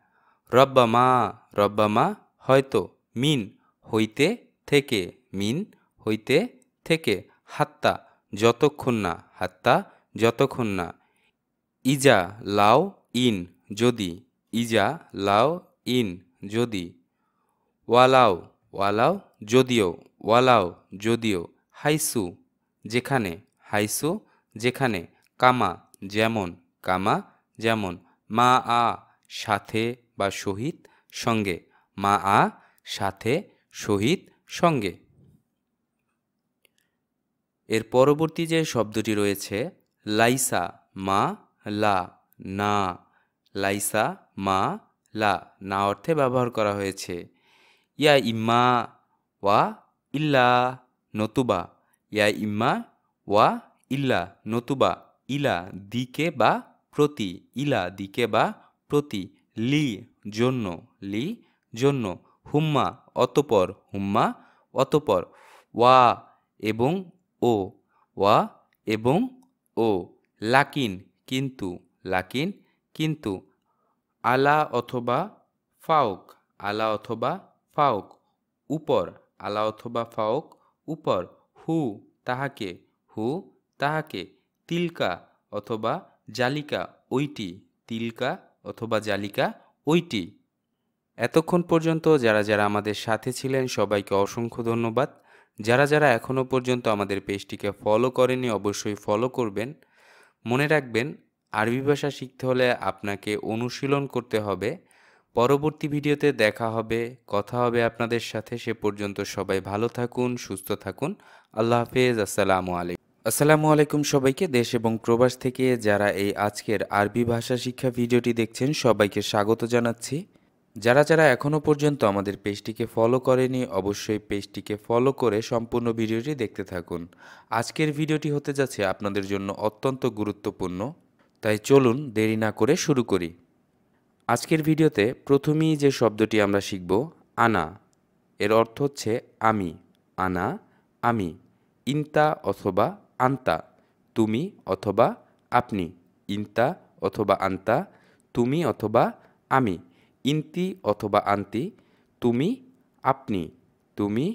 রব্বামা, রব্বামা, হয়তো। মিন, হইতে, থেকে। মিন, হইতে, থেকে। হাত্তা, যতক্ষণ না। হাত্তা, যতক্ষণ না। ইজা, লাও, ইন, যদি। ইজা লাও ইন যদি, ওয়ালাও ওয়ালাও যদিও, ওয়ালাও যদিও, হাইসু যেখানে, হাইসু যেখানে, কামা যেমন, কামা যেমন, মা আ সাথে বা সহিত সঙ্গে, মা আ সাথে সহিত সঙ্গে। এর পরবর্তী যে শব্দটি রয়েছে লাইসা মা লা না, লাইসা মা লা না অর্থে ব্যবহার করা হয়েছে। ইয়া ইম্মা ওয়া ইল্লা নতুবা, ইয়া ইম্মা ওয়া ইল্লা নতুবা, ইলা দিকে বা প্রতি, ইলা দিকে বা প্রতি, লি জন্য, লি জন্য, হুম্মা অতপর, হুম্মা অতপর, ওয়া এবং ও, ওয়া এবং ও, লাকিন কিন্তু, লাকিন কিন্তু, আলা অথবা ফাউক, আলা অথবা ফাউক, উপর, আলা অথবা ফাউক উপর, হু তাহাকে, হু তাহাকে, তিলকা অথবা জালিকা ওইটি, তিলকা অথবা জালিকা ওইটি। এতক্ষণ পর্যন্ত যারা যারা আমাদের সাথে ছিলেন সবাইকে অসংখ্য ধন্যবাদ। যারা যারা এখনও পর্যন্ত আমাদের পেজটিকে ফলো করেনি অবশ্যই ফলো করবেন। মনে রাখবেন আরবি ভাষা শিখতে হলে আপনাকে অনুশীলন করতে হবে। পরবর্তী ভিডিওতে দেখা হবে, কথা হবে আপনাদের সাথে। সে পর্যন্ত সবাই ভালো থাকুন, সুস্থ থাকুন। আল্লাহ হাফেজ। আসসালামু আলাইকুম সবাইকে। দেশ এবং প্রবাস থেকে যারা এই আজকের আরবি ভাষা শিক্ষা ভিডিওটি দেখছেন সবাইকে স্বাগত জানাচ্ছি। যারা যারা এখনও পর্যন্ত আমাদের পেজটিকে ফলো করেনি অবশ্যই পেজটিকে ফলো করে সম্পূর্ণ ভিডিওটি দেখতে থাকুন। আজকের ভিডিওটি হতে যাচ্ছে আপনাদের জন্য অত্যন্ত গুরুত্বপূর্ণ, তাই চলুন দেরি না করে শুরু করি। আজকের ভিডিওতে প্রথমেই যে শব্দটি আমরা শিখব আনা, এর অর্থ হচ্ছে আমি, আনা আমি, ইনতা অথবা আন্তা তুমি অথবা আপনি, ইনতা অথবা আন্তা তুমি অথবা আমি, ইন্তি অথবা আন্তি তুমি আপনি, তুমি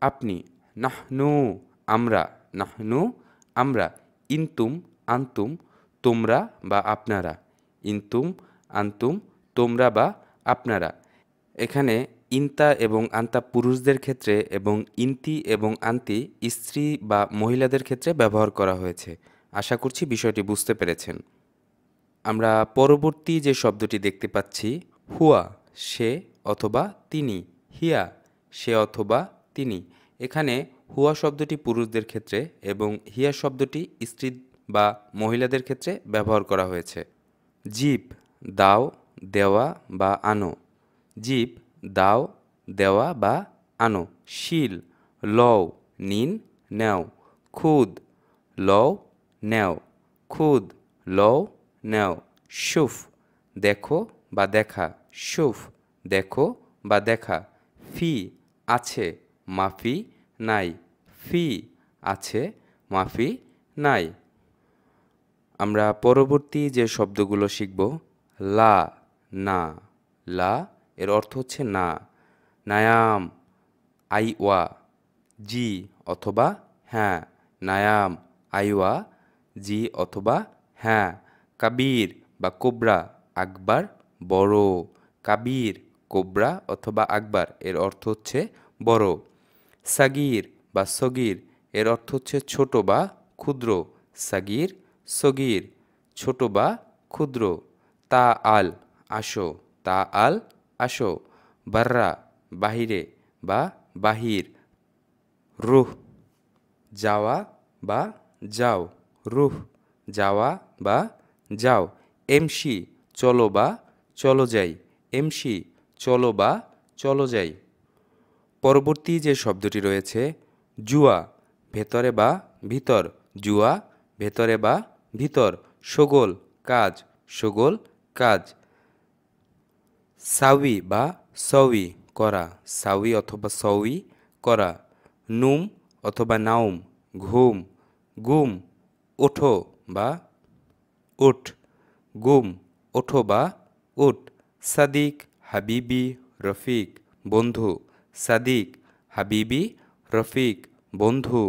আপনি, নাহনু আমরা, নাহনু আমরা, ইনতুম আন্তুম তোমরা বা আপনারা, ইনতুম আন্তুম তোমরা বা আপনারা। এখানে ইনতা এবং আন্তা পুরুষদের ক্ষেত্রে এবং ইন্তি এবং আন্তি স্ত্রী বা মহিলাদের ক্ষেত্রে ব্যবহার করা হয়েছে। আশা করছি বিষয়টি বুঝতে পেরেছেন। আমরা পরবর্তী যে শব্দটি দেখতে পাচ্ছি হুয়া সে অথবা তিনি, হিয়া সে অথবা তিনি। এখানে হুয়া শব্দটি পুরুষদের ক্ষেত্রে এবং হিয়া শব্দটি স্ত্রী বা মহিলাদের ক্ষেত্রে ব্যবহার করা হয়েছে। জিব দাও দেওয়া বা আনো, জিব দাও দেওয়া বা আনো, শিল লও নিন নেও, খুদ লও নেও, খুদ লও নেও, শুফ দেখো বা দেখা, শুফ দেখো বা দেখা, ফি আছে মাফি নাই, ফি আছে মাফি নাই। আমরা পরবর্তী যে শব্দগুলো শিখব লা না, লা এর অর্থ হচ্ছে না, নায়াম আইওয়া জি অথবা হ্যাঁ, নায়াম আইওয়া জি অথবা হ্যাঁ, কাবির বা কোবরা আকবার বড়, কাবির কোবরা অথবা আকবার এর অর্থ হচ্ছে বড়, সাগির বা সগির এর অর্থ হচ্ছে ছোট বা ক্ষুদ্র, সাগির সগির ছোট বা ক্ষুদ্র, তা আল আসো, তা আল আসো, বাররা বাহিরে বা বাহির, রুহ যাওয়া বা যাও, রুহ যাওয়া বা যাও, এমসি চলো বা চলো যাই, এমসি চলো বা চলো যাই। পরবর্তী যে শব্দটি রয়েছে জুয়া ভেতরে বা ভিতর, জুয়া ভেতরে বা ভিতর, শোগল কাজ, শোগল কাজ, সাউই বা সউই করা, সাউই অথবা সউই করা, নুম অথবা নাউম ঘুম, গুম ওঠো বা উঠ, গুম ওঠো বা উঠ, সাদিক হাবিবি রফিক বন্ধু, সাদিক হাবিবি রফিক বন্ধু,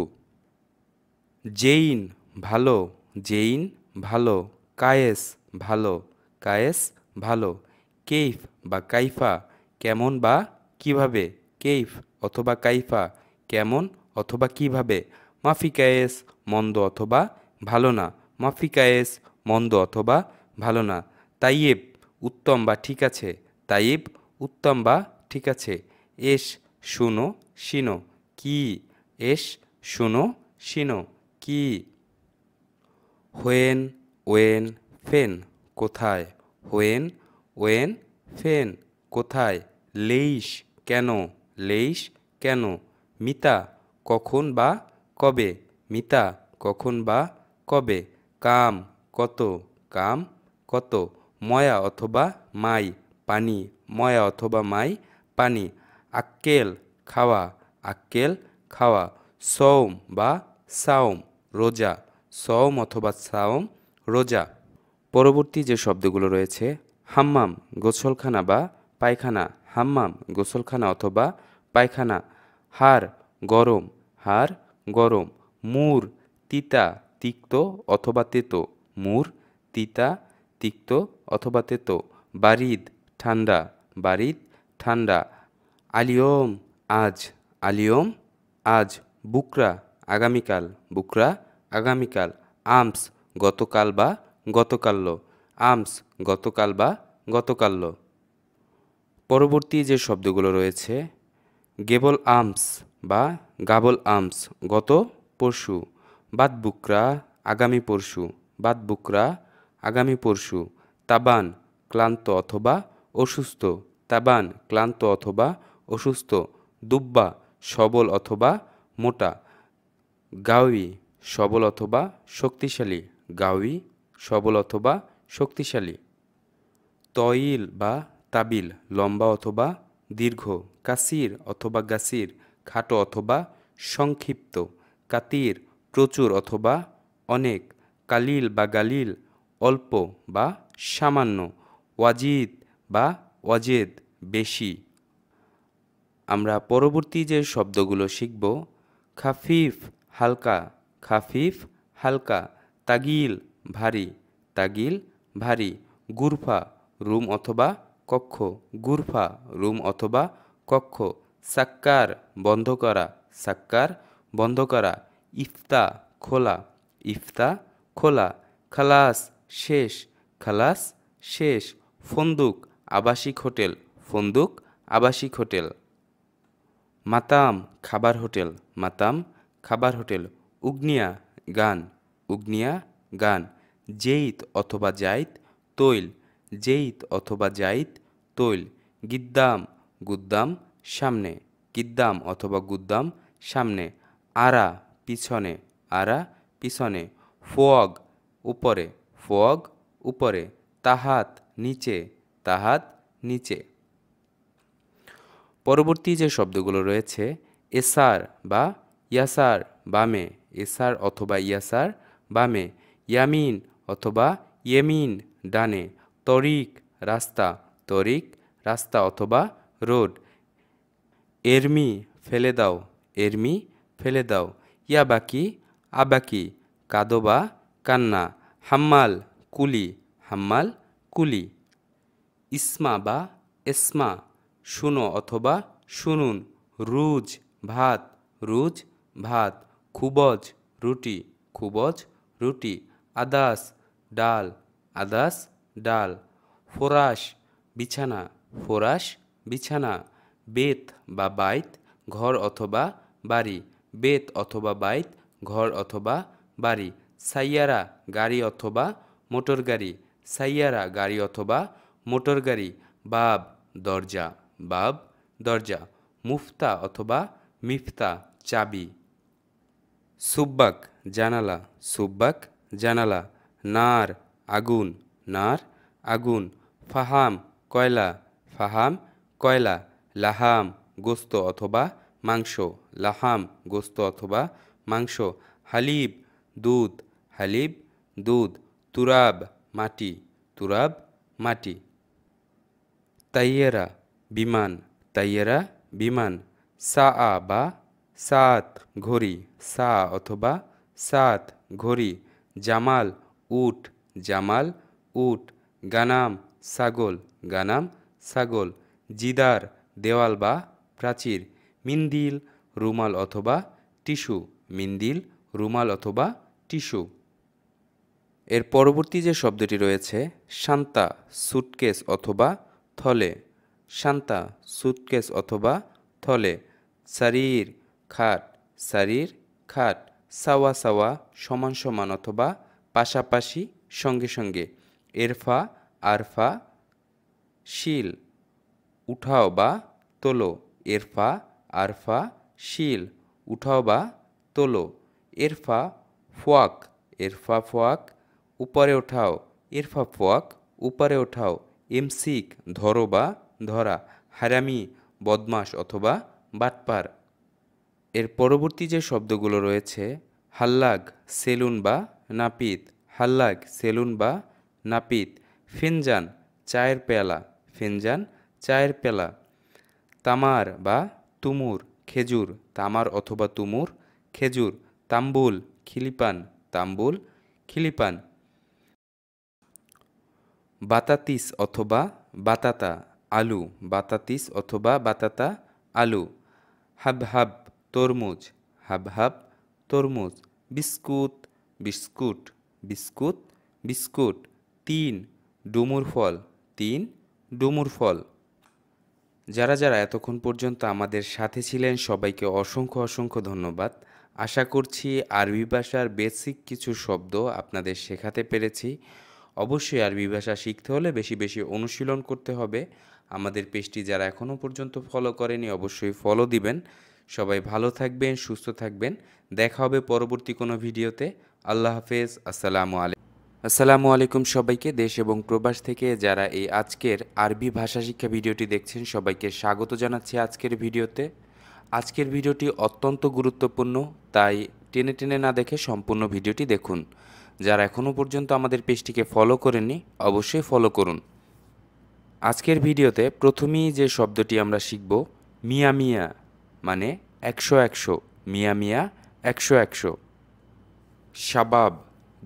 জেইন ভালো, জেইন ভালো, কায়েস ভালো, কায়েস ভালো, কেইফ বা কাইফা কেমন বা কিভাবে, কেইফ অথবা কাইফা কেমন অথবা কিভাবে। মাফিকায়েস মন্দ অথবা ভালো না, মাফিকায়েস মন্দ অথবা ভালো না। তাইয়েব উত্তম বা ঠিক আছে, তাইয়েব উত্তম বা ঠিক আছে। এস শুনো শিনো কি, এস শুনো শিনো কি। হোয়েন ওয়েন ফেন কোথায়, হোয়েন ওয়েন ফেন কোথায়। লেইশ কেন, লেইশ কেন। মিতা কখন বা কবে, মিতা কখন বা কবে। কাম কত, কাম কত। ময়া অথবা মাই পানি, ময়া অথবা মাই পানি। আক্কেল খাওয়া, আক্কেল খাওয়া। সৌম বা সাওম রোজা, সওম অথবা সাওম রোজা। পরবর্তী যে শব্দগুলো রয়েছে হাম্মাম গোসলখানা বা পায়খানা, হাম্মাম গোসলখানা অথবা পায়খানা। হাড় গরম, হাড় গরম। মুর তিতা তিক্ত অথবা তেতো, মুর তিতা তিক্ত অথবা তেতো। বারিদ ঠান্ডা, বারিদ ঠান্ডা। আলিয়ম আজ, আলিয়ম আজ। বুকরা আগামীকাল, বুকরা আগামীকাল। আমস গতকাল বা গতকাল্য, আমস গতকাল বা গতকাল্য। পরবর্তী যে শব্দগুলো রয়েছে গেবল আমস বা গাবল আমস গত পরশু। বাদ বুকরা আগামী পরশু, বাদ বুকরা আগামী পরশু। তাবান ক্লান্ত অথবা অসুস্থ, তাবান ক্লান্ত অথবা অসুস্থ। দুব্বা সবল অথবা মোটা। গাউই সবল অথবা শক্তিশালী, গাউই সবল অথবা শক্তিশালী। তইল বা তাবিল লম্বা অথবা দীর্ঘ। কাসির অথবা গাসির খাটো অথবা সংক্ষিপ্ত। কাতির প্রচুর অথবা অনেক। কালিল বা গালিল অল্প বা সামান্য। ওয়াজিদ বা ওয়াজেদ বেশি। আমরা পরবর্তী যে শব্দগুলো শিখব খাফিফ হালকা, খাফিফ হালকা। তাগিল ভারী, তাগিল ভারী। গুরফা রুম অথবা কক্ষ, গুরফা রুম অথবা কক্ষ। সাক্কার বন্ধ করা, সাক্কার বন্ধ করা। ইফতা খোলা, ইফতা খোলা। খালাস শেষ, খালাস শেষ। ফন্দুক আবাসিক হোটেল, ফন্দুক আবাসিক হোটেল। মাতাম খাবার হোটেল, মাতাম খাবার হোটেল। উগনিয়া গান, উগনিয়া গান। জেইত অথবা জাইত তৈল, জেইত অথবা জাইত তৈল। গিদ্দাম গুদ্দাম সামনে, গিদ্দাম অথবা গুদ্দাম সামনে। আরা পিছনে, আরা পিছনে। ফোয়াগ উপরে, ফোয়াগ উপরে। তাহাত নিচে, তাহাত নিচে। পরবর্তী যে শব্দগুলো রয়েছে এসার বা ইয়াসার বামে, এসার অথবা ইয়াসার বামে। ইয়ামিন অথবা ইয়েমিন ডানে। তরিক রাস্তা, তরিক রাস্তা অথবা রোড। এরমি ফেলে দাও, এরমি ফেলে দাও। ইয়াবাকি আবাকি কাঁদো বা কান্না। হাম্মাল কুলি, হাম্মাল কুলি। ইসমা বা এসমা শুনো অথবা শুনুন। রুজ ভাত, রুজ ভাত। খুবজ রুটি, খুবজ রুটি। আদাস ডাল, আদাস ডাল। ফোরাশ বিছানা, ফোরাশ বিছানা। বেত বা বাইত ঘর অথবা বাড়ি, বেত অথবা বাইত ঘর অথবা বাড়ি। সাইয়ারা গাড়ি অথবা মোটর গাড়ি, সাইয়ারা গাড়ি অথবা মোটর গাড়ি। বাব দরজা, বাব দরজা। মুফতা অথবা মিফতা চাবি। সুব্বাক জানালা, সুব্বাক জানালা। নার আগুন, নার আগুন। ফাহাম কয়লা, ফাহাম কয়লা। লাহাম গোস্ত অথবা মাংস, লাহাম গোস্ত অথবা মাংস। হালিব দুধ, হালিব দুধ। তুরাব মাটি, তুরাব মাটি। তাইয়েরা বিমান, তাইয়েরা বিমান। সাআ বা সাত ঘড়ি, সা অথবা সাত ঘড়ি। জামাল উট, জামাল উট। গানাম ছাগল, গানাম ছাগল। জিদার দেওয়াল বা প্রাচীর। মিন্দিল রুমাল অথবা টিস্যু, মিন্দিল রুমাল অথবা টিস্যু। এর পরবর্তী যে শব্দটি রয়েছে শান্তা সুটকেস অথবা থলে, শান্তা সুটকেস অথবা থলে। সারির খাট, সারির খাট। সাওয়া সাওয়া সমান সমান অথবা পাশাপাশি সঙ্গে সঙ্গে। এরফা আরফা শিল উঠাও বা তোলো, এরফা আরফা শিল উঠাও বা তোলো। এরফা ফোয়াক, এরফা ফোয়াক উপরে ওঠাও, এরফা ফোয়াক উপরে ওঠাও। এমসিক ধরো বা ধরা। হারামি বদমাস অথবা বাটপার। এর পরবর্তী যে শব্দগুলো রয়েছে হাল্লাগ সেলুন বা নাপিত, হাল্লাগ সেলুন বা নাপিত। ফিনজান চায়ের পেয়ালা, ফিনজান চায়ের পেলা। তামার বা তুমুর খেজুর, তামার অথবা তুমুর খেজুর। তাম্বুল খিলিপান, তাম্বুল খিলিপান। বাতাতিস অথবা বাতাতা আলু, বাতাতিস অথবা বাতাতা আলু। হাবহাব তরমুজ, হাবহাব তরমুজ। Biscuit biscuit, biscuit biscuit. তিন ডুমুর ফল, তিন ডুমুর ফল। যারা যারা এতক্ষণ পর্যন্ত আমাদের সাথে ছিলেন সবাইকে অসংখ্য অসংখ্য ধন্যবাদ। আশা করছি আরবি ভাষার বেসিক কিছু শব্দ আপনাদের শেখাতে পেরেছি। অবশ্যই আরবি ভাষা শিখতে হলে বেশি বেশি অনুশীলন করতে হবে। আমাদের পেজটি যারা এখনও পর্যন্ত ফলো করেনি অবশ্যই ফলো দিবেন। সবাই ভালো থাকবেন, সুস্থ থাকবেন। দেখা হবে পরবর্তী কোনো ভিডিওতে। আল্লাহ হাফেজ। আসসালামু আলাইকুম সবাইকে। দেশ এবং প্রবাস থেকে যারা এই আজকের আরবি ভাষা শিক্ষা ভিডিওটি দেখছেন সবাইকে স্বাগত জানাচ্ছি আজকের ভিডিওতে। আজকের ভিডিওটি অত্যন্ত গুরুত্বপূর্ণ, তাই টেনে টেনে না দেখে সম্পূর্ণ ভিডিওটি দেখুন। যারা এখনও পর্যন্ত আমাদের পেজটিকে ফলো করেননি অবশ্যই ফলো করুন। আজকের ভিডিওতে প্রথমেই যে শব্দটি আমরা শিখব মিয়া মিয়া, মানে 100 100, মিয়া মিয়া 100 100। শাবাব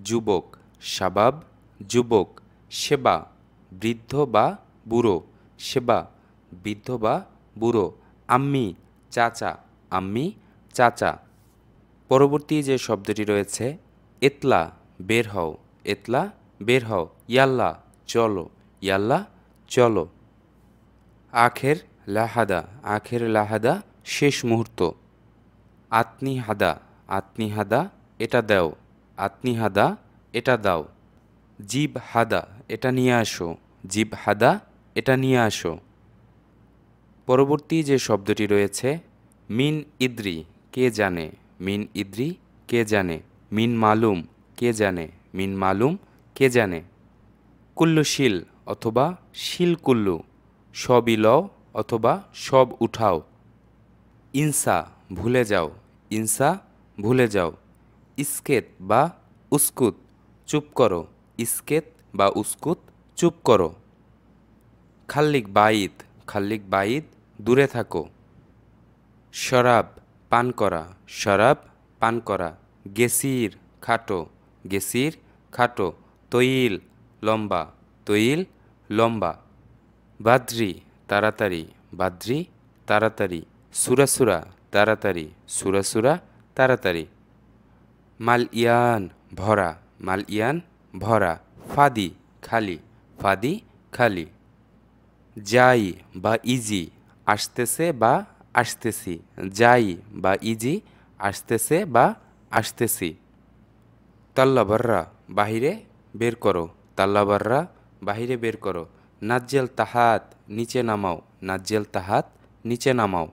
যুবক, শাবাব যুবক। সেবা বৃদ্ধ বা বুড়ো, সেবা বৃদ্ধ বা বুড়ো। আম্মি চাচা, আম্মি চাচা। পরবর্তী যে শব্দটি রয়েছে এতলা বের হও, এতলা বের হও। ইয়াল্লা চলো, ইয়াল্লা চলো। আখের লাহাদা, আখের লাহাদা শেষ মুহূর্ত। আতনি হাদা, আতনি হাদা এটা দাও, আতনি হাদা এটা দাও। জিব হাদা এটা নিয়ে আসো, জিব হাদা এটা নিয়ে আসো। পরবর্তী যে শব্দটি রয়েছে মিন ইদ্রি কে জানে, মিন ইদ্রি কে জানে। মিন মালুম কে জানে, মিন মালুম কে জানে। কুল্লু শিল অথবা শিল কুল্লু, সবই লও অথবা সব উঠাও। ইনসা ভুলে যাও, ইনসা ভুলে যাও। ইস্কেত বা উস্কুত চুপ করো, ইস্কেত বা উস্কুত চুপ করো। খাল্লিক বাইদ, খাল্লিক বাইদ দূরে থাকো। শরাব পান করা, শরাব পান করা। গেসির খাটো, গেসির খাটো। তৈল লম্বা, তৈল লম্বা। বাদ্রি তাড়াতাড়ি, বাদ্রি তাড়াতাড়ি। সুরাসুরা তাড়াতাড়ি, সুরাসুরা তাড়াতাড়ি। মাল ইয়ান ভরা, মাল ইয়ান ভরা। ফাদি খালি, ফাদি খালি। যাই বা ইজি আসতেছে বা আসতেছি, যাই বা ইজি আসতেছে বা আসতেছি। তাল্লাবাররা বাহিরে বের করো, তাল্লাবাররা বাহিরে বের করো। নাজ্জেল তাহাত নিচে নামাও, নাজ্জেল তাহাত নিচে নামাও।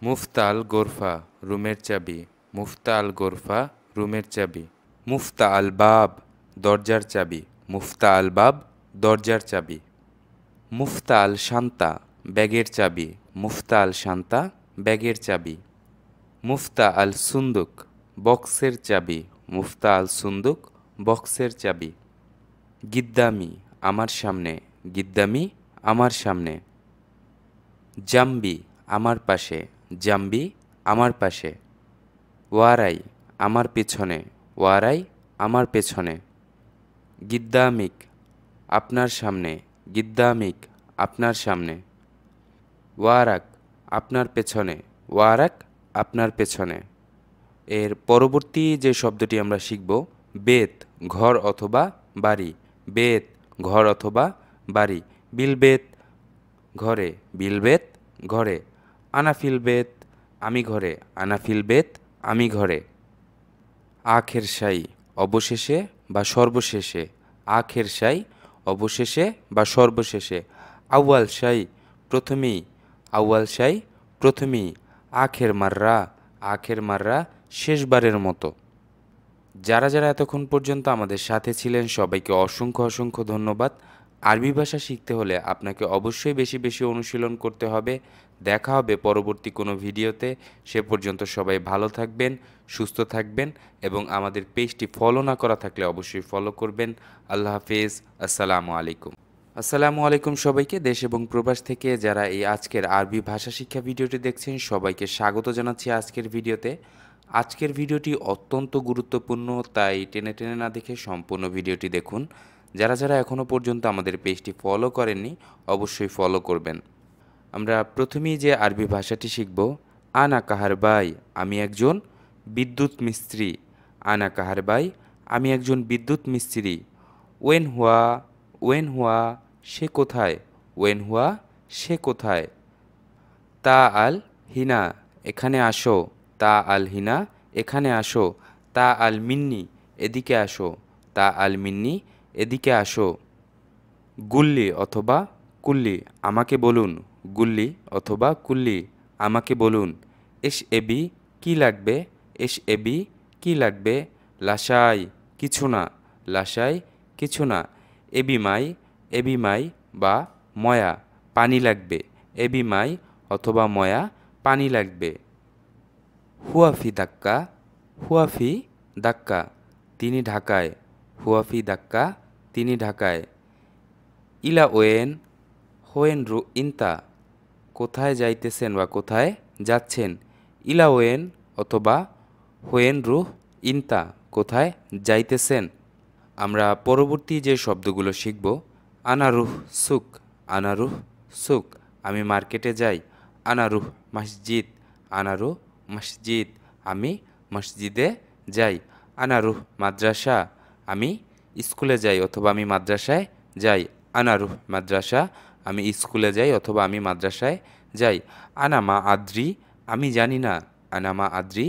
মুফতাল গোরফা রুমের চাবি, মুফতাল গোরফা রুমের চাবি। মুফতা আল বাব দরজার চাবি, মুফতা আল বাব দরজার চাবি। মুফতা আল শান্তা ব্যাগের চাবি, মুফতা আল শান্তা ব্যাগের চাবি। মুফতা আল সুন্দুক বক্সের চাবি, মুফতা আল সুন্দুক বক্সের চাবি। গিদ্দামি আমার সামনে, গিদ্দামি আমার সামনে। জাম্বি আমার পাশে, জাম্বি আমার পাশে। ওয়ারাই আমার পেছনে, ওয়ারাই আমার পেছনে। গিদ্দামিক আপনার সামনে, গিদ্দামিক আপনার সামনে। ওয়ারাক আপনার পেছনে, ওয়ারাক আপনার পেছনে। এর পরবর্তী যে শব্দটি আমরা শিখব বেত ঘর অথবা বাড়ি, বেত ঘর অথবা বাড়ি। বিলবেত ঘরে, বিলবেত ঘরে। আনাফিল বেত আমি ঘরে, আনাফিল বেত আমি ঘরে। আখের শাই অবশেষে বা সর্বশেষে, আখের শাই অবশেষে বা সর্বশেষে। আউয়াল শাই প্রথমেই, আউয়াল শাই প্রথমেই। আখের মাররা, আখের মাররা শেষবারের মতো। যারা যারা এতক্ষণ পর্যন্ত আমাদের সাথে ছিলেন সবাইকে অসংখ্য অসংখ্য ধন্যবাদ। আরবি ভাষা শিখতে হলে আপনাকে অবশ্যই বেশি বেশি অনুশীলন করতে হবে। দেখা হবে পরবর্তী কোনো ভিডিওতে। সে পর্যন্ত সবাই ভালো থাকবেন, সুস্থ থাকবেন এবং আমাদের পেজটি ফলো না করা থাকলে অবশ্যই ফলো করবেন। আল্লাহ হাফেজ, আসসালামু আলাইকুম। আসসালামু আলাইকুম সবাইকে। দেশ এবং প্রবাস থেকে যারা এই আজকের আরবি ভাষা শিক্ষা ভিডিওটি দেখছেন সবাইকে স্বাগত জানাচ্ছি আজকের ভিডিওতে। আজকের ভিডিওটি অত্যন্ত গুরুত্বপূর্ণ, তাই টেনে টেনে না দেখে সম্পূর্ণ ভিডিওটি দেখুন। যারা যারা এখনও পর্যন্ত আমাদের পেজটি ফলো করেননি অবশ্যই ফলো করবেন। আমরা প্রথমেই যে আরবি ভাষাটি শিখব আনা কাহার বাই, আমি একজন বিদ্যুৎ মিস্ত্রি। আনা কাহার বাই, আমি একজন বিদ্যুৎ মিস্ত্রি। ওয়েন হুয়া, ওয়েন হুয়া সে কোথায়, ওয়েন হুয়া সে কোথায়। তা আল হিনা এখানে আসো, তা আল হিনা এখানে আসো। তা আল মিন্নি এদিকে আসো, তা আল মিন্নি এদিকে আসো। গুল্লি অথবা কুল্লি আমাকে বলুন, গুল্লি অথবা কুল্লি আমাকে বলুন। এস এবি কী লাগবে, এস এবি কী লাগবে। লাসাই কিছু না, লাসাই কিছু না। এবিমাই, এবিমাই বা ময়া পানি লাগবে, এবিমাই অথবা ময়া পানি লাগবে। হুয়াফি দাক্কা, হুয়াফি দাক্কা তিনি ঢাকায়, হুয়াফি দাক্কা তিনি ঢাকায়। ইলা ওয়েন, হোয়েন রু ইন্তা কোথায় যাইতেছেন বা কোথায় যাচ্ছেন। ইলা ওয়েন অথবা হোয়েন রুহ ইন্তা কোথায় যাইতেছেন। আমরা পরবর্তী যে শব্দগুলো শিখব আনারুহ সুক, আনারুহ সুক আমি মার্কেটে যাই। আনারুহ মসজিদ, আনারুহ মসজিদ আমি মসজিদে যাই। আনারুহ মাদ্রাসা আমি স্কুলে যাই অথবা আমি মাদ্রাসায় যাই। আনারুহ মাদ্রাসা আমি স্কুলে যাই অথবা আমি মাদ্রাসায় যাই। আনামা আদ্রি আমি জানি না, আনামা আদ্রি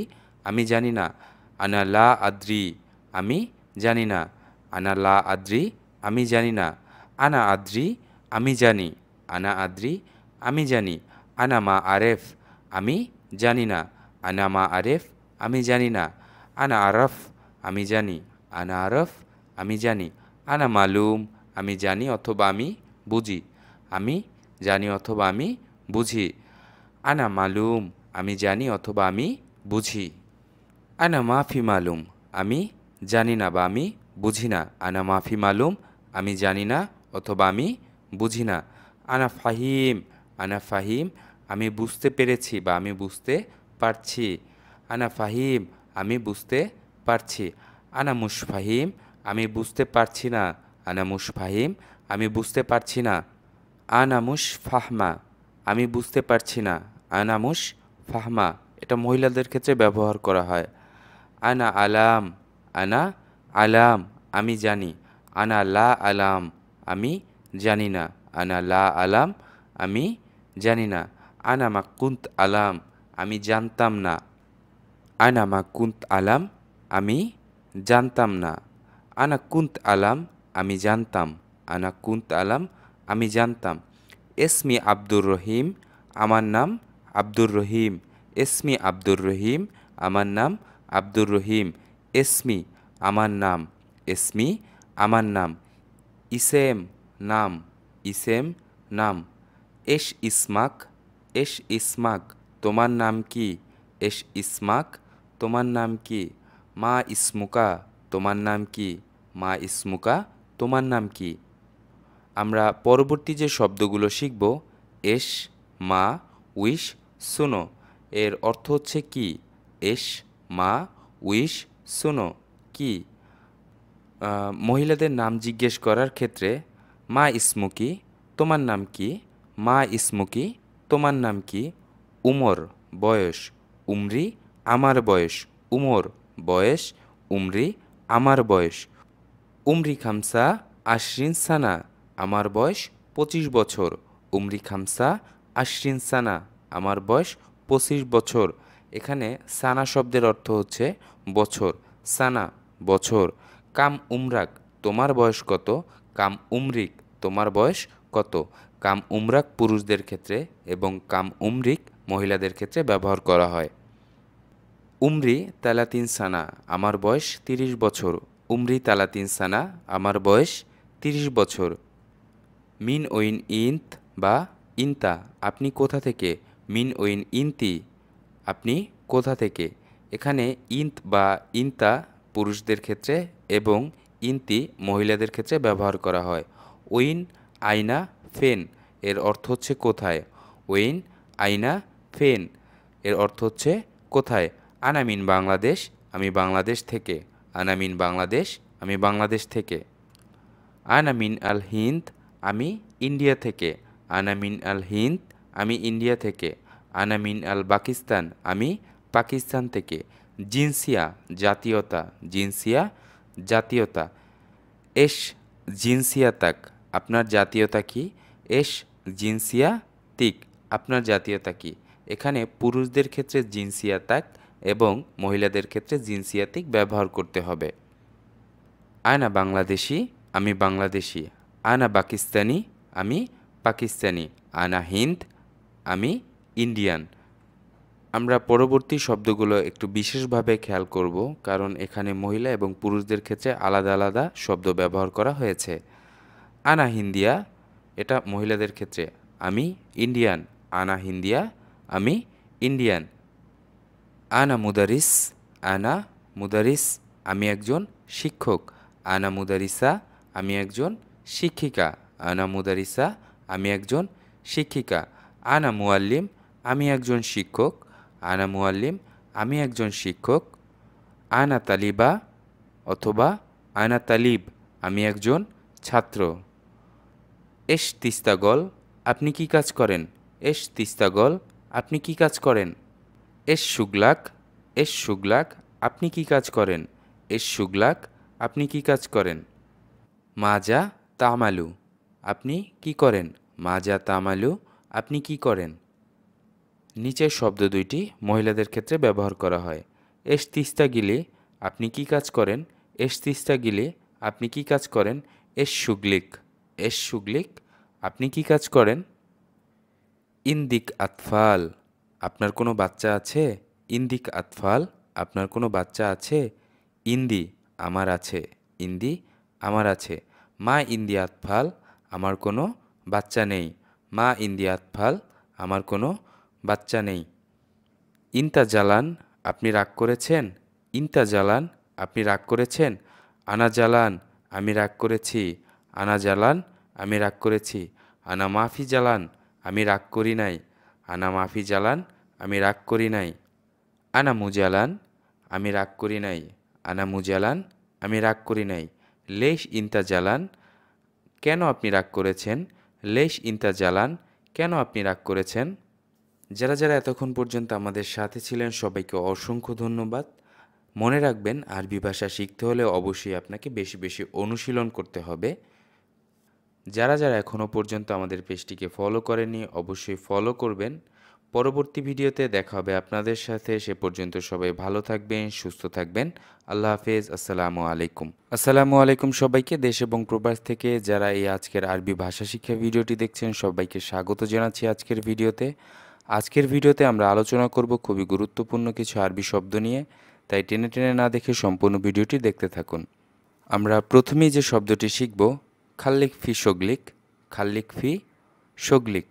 আমি জানি না। আনা লা আদ্রি আমি জানি না, আনা লা আদ্রি আমি জানি না। আনা আদ্রি আমি জানি, আনা আদ্রি আমি জানি। আনা মা আরেফ আমি জানি না, আনা মা আরেফ আমি জানি না। আনা আরফ আমি জানি, আনা আরফ আমি জানি। আনা মালুম আমি জানি অথবা আমি বুঝি, আমি জানি অথবা আমি বুঝি। আনা মালুম আমি জানি অথবা আমি বুঝি। আনা মাফি মালুম আমি জানি না বা আমি বুঝি না। আনা মাফি মালুম আমি জানি না অথবা আমি বুঝি না। আনা ফাহিম, আনা ফাহিম আমি বুঝতে পেরেছি বা আমি বুঝতে পারছি। আনা ফাহিম আমি বুঝতে পারছি। আনা মুশফাহিম আমি বুঝতে পারছি না, আনা মুশফাহিম আমি বুঝতে পারছি না। আনা মুশ ফাহমা আমি বুঝতে পারছি না, আনা মুশ ফাহমা এটা মহিলাদের ক্ষেত্রে ব্যবহার করা হয়। আনা আলাম, আনা আলাম আমি জানি। আনা লা আলাম আমি জানি না, আনা লা আলাম আমি জানি না। আনা মা কুন্ত আলাম আমি জানতাম না, আনা মা কুন্ত আলাম আমি জানতাম না। আনা কুন্ত আলাম আমি জানতাম, আনা কুন্ত আলাম আমি জানতাম। এসমি আব্দুর রহিম আমার নাম আব্দুর রহিম, এসমি আব্দুর রহিম আমার নাম আব্দুর রহিম। এসমি আমার নাম, এসমি আমার নাম। ইসেম নাম, ইসেম নাম। এশ ইসমাক, এশ ইসমাক তোমার নাম কি, এশ ইসমাক তোমার নাম কি। মা ইসমুকা তোমার নাম কি, মা ইসমুকা তোমার নাম কি। আমরা পরবর্তী যে শব্দগুলো শিখব এশ, মা, উইশ, শুনো এর অর্থ হচ্ছে কি। এশ, মা, উইশ, শুনো কি। মহিলাদের নাম জিজ্ঞেস করার ক্ষেত্রে মা ইসমুকি, তোমার নাম কি? মা ইসমুকি, তোমার নাম কি? উমর, বয়স। উমরি, আমার বয়স। উমর, বয়স। উমরি, আমার বয়স। উমরি খামসা আশরিন সানা, আমার বয়স 25 বছর। উমরি খামসা আশরিন সানা, আমার বয়স 25 বছর। এখানে সানা শব্দের অর্থ হচ্ছে বছর। সানা, বছর। কাম উমরাক, তোমার বয়স কত? কাম উমরিক, তোমার বয়স কত? কাম উমরাক পুরুষদের ক্ষেত্রে এবং কাম উমরিক মহিলাদের ক্ষেত্রে ব্যবহার করা হয়। উমরি তালাতিন সানা, আমার বয়স 30 বছর। উমরি তালাতিন সানা, আমার বয়স 30 বছর। মিন ওইন ইন্ত বা ইনতা, আপনি কোথা থেকে? মিন ওইন ইন্তি, আপনি কোথা থেকে? এখানে ইন্ত বা ইনতা পুরুষদের ক্ষেত্রে এবং ইন্তি মহিলাদের ক্ষেত্রে ব্যবহার করা হয়। ওইন আইনা ফেন, এর অর্থ হচ্ছে কোথায়। ওইন আইনা ফেন, এর অর্থ হচ্ছে কোথায়। আনামিন বাংলাদেশ, আমি বাংলাদেশ থেকে। আনামিন বাংলাদেশ, আমি বাংলাদেশ থেকে। আনামিন আল হিন্দ, আমি ইন্ডিয়া থেকে। আনামিন আল হিন্দ, আমি ইন্ডিয়া থেকে। আনামিন আল পাকিস্তান, আমি পাকিস্তান থেকে। জিনসিয়া, জাতীয়তা। জিনসিয়া, জাতীয়তা। এস জিনসিয়া তাক, আপনার জাতীয়তা কি? এস জিনসিয়া তিক, আপনার জাতীয়তা কি? এখানে পুরুষদের ক্ষেত্রে জিনসিয়া তাক এবং মহিলাদের ক্ষেত্রে জিনসিয়া তিক ব্যবহার করতে হবে। আনা বাংলাদেশি, আমি বাংলাদেশি। আনা পাকিস্তানি, আমি পাকিস্তানি। আনা হিন্দ, আমি ইন্ডিয়ান। আমরা পরবর্তী শব্দগুলো একটু বিশেষভাবে খেয়াল করব, কারণ এখানে মহিলা এবং পুরুষদের ক্ষেত্রে আলাদা আলাদা শব্দ ব্যবহার করা হয়েছে। আনা হিন্দিয়া, এটা মহিলাদের ক্ষেত্রে। আমি ইন্ডিয়ান। আনা হিন্দিয়া, আমি ইন্ডিয়ান। আনা মুদারিস, আনা মুদারিস, আমি একজন শিক্ষক। আনা মুদারিসা, আমি একজন শিক্ষিকা। আনা মুদারিসা, আমি একজন শিক্ষিকা। আনা মুআল্লিম, আমি একজন শিক্ষক। আনা মুআল্লিম, আমি একজন শিক্ষক। আনা তালিবা অথবা আনা তালিব, আমি একজন ছাত্র। এস তিস্তাগল, আপনি কি কাজ করেন? এস তিস্তাগল, আপনি কি কাজ করেন? এস শুগলাক, এস শুগলাক, আপনি কি কাজ করেন? এস শুগলাক, আপনি কি কাজ করেন? মাজা তামালু, আপনি কি করেন? মাজা তামালু, আপনি কি করেন? নিচের শব্দ দুইটি মহিলাদের ক্ষেত্রে ব্যবহার করা হয়। এস তিস্তা গিলে, আপনি কি কাজ করেন? এস তিস্তা গিলে, আপনি কি কাজ করেন? এস শুগলিক, এস শুগলিক, আপনি কি কাজ করেন? ইন্দিক আতফাল, আপনার কোনো বাচ্চা আছে? ইন্দিক আতফাল, আপনার কোনো বাচ্চা আছে? ইন্দি, আমার আছে। ইন্দি, আমার আছে। মা ইন্দি আতফাল, আমার কোনো বাচ্চা নেই। মা ইন্দি আতফাল, আমার কোনো বাচ্চা নেই। ইনতা জালান, আপনি রাগ করেছেন? ইনতা জালান, আপনি রাগ করেছেন? আনা জালান, আমি রাগ করেছি। আনা জালান, আমি রাগ করেছি। আনা মাফি জালান, আমি রাগ করি নাই। আনা মাফি জালান, আমি রাগ করি নাই। আনা মুজালান, আমি রাগ করি নাই। আনা মুজালান, আমি রাগ করি নাই। লেশ ইনতা জালান, কেন আপনি রাগ করেছেন? লেশ ইনতা জালান, কেন আপনি রাগ করেছেন? যারা যারা এতক্ষণ পর্যন্ত আমাদের সাথে ছিলেন সবাইকে অসংখ্য ধন্যবাদ। মনে রাখবেন, আরবি ভাষা শিখতে হলে অবশ্যই আপনাকে বেশি বেশি অনুশীলন করতে হবে। যারা যারা এখনও পর্যন্ত আমাদের পেজটিকে ফলো করেননি অবশ্যই ফলো করবেন। পরবর্তী ভিডিওতে দেখা হবে আপনাদের সাথে। সে পর্যন্ত সবাই ভালো থাকবেন, সুস্থ থাকবেন। আল্লাহ হাফেজ। আসসালামু আলাইকুম। আসসালামু আলাইকুম সবাইকে। দেশ এবং প্রবাস থেকে যারা এই আজকের আরবি ভাষা শিক্ষা ভিডিওটি দেখছেন সবাইকে স্বাগত জানাচ্ছি আজকের ভিডিওতে। আজকের ভিডিওতে আমরা আলোচনা করব খুবই গুরুত্বপূর্ণ কিছু আরবি শব্দ নিয়ে, তাই টেনে টেনে না দেখে সম্পূর্ণ ভিডিওটি দেখতে থাকুন। আমরা প্রথমেই যে শব্দটি শিখব, খাল্লিক ফি সগলিক। খাল্লিক ফি সগলিক,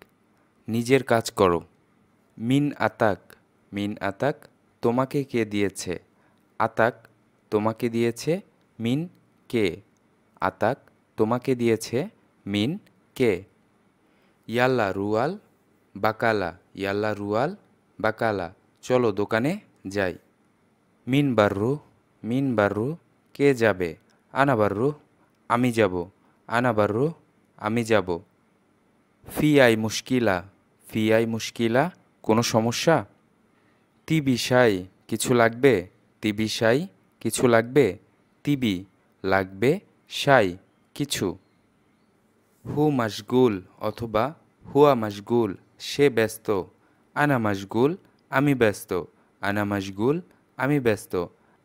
নিজের কাজ করো। মিন আতাক, মিন আতাক, তোমাকে কে দিয়েছে? আতাক, তোমাকে দিয়েছে। মিন কে? আতাক, তোমাকে দিয়েছে। মিন কে? ইয়াল্লা রুয়াল বাকালা, ইয়াল্লা রুয়াল বাকালা, চলো দোকানে যাই। মিন বাররু, মিন বাররু, কে যাবে? আনা বাররু, আমি যাব। আনা বাররু, আমি যাব। ফি আই মুশকিলা, ফি আই মুশকিলা, কোনো সমস্যা? তিবি সাই, কিছু লাগবে? তিবি সাই, কিছু লাগবে? তিবি, লাগবে, সাই, কিছু। হু মাশগুল অথবা হুয়া মাশগুল, সে ব্যস্ত। আনা মাশগুল, আমি ব্যস্ত। আনা মাশগুল, আমি ব্যস্ত।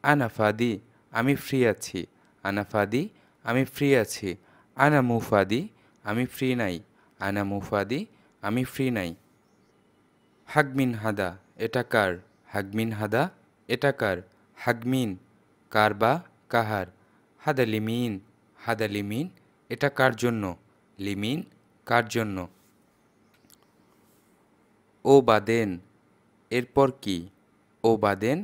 আনা ফাদি, আমি ফ্রি আছি। আনা ফাদি, আমি ফ্রি আছি। আনা মুফাদি, আমি ফ্রি নাই। আনা মুফাদি, আমি ফ্রি নাই। হাগমিন হাদা, এটা কার? হাগমিন হাদা, এটা কার? হাগমিন, কার বা কাহার? হাদা লিমিন, হাদা লিমিন, এটা কার জন্য? লিমিন, কার জন্য? ও বাদেন, এরপর কি? ও বাদেন,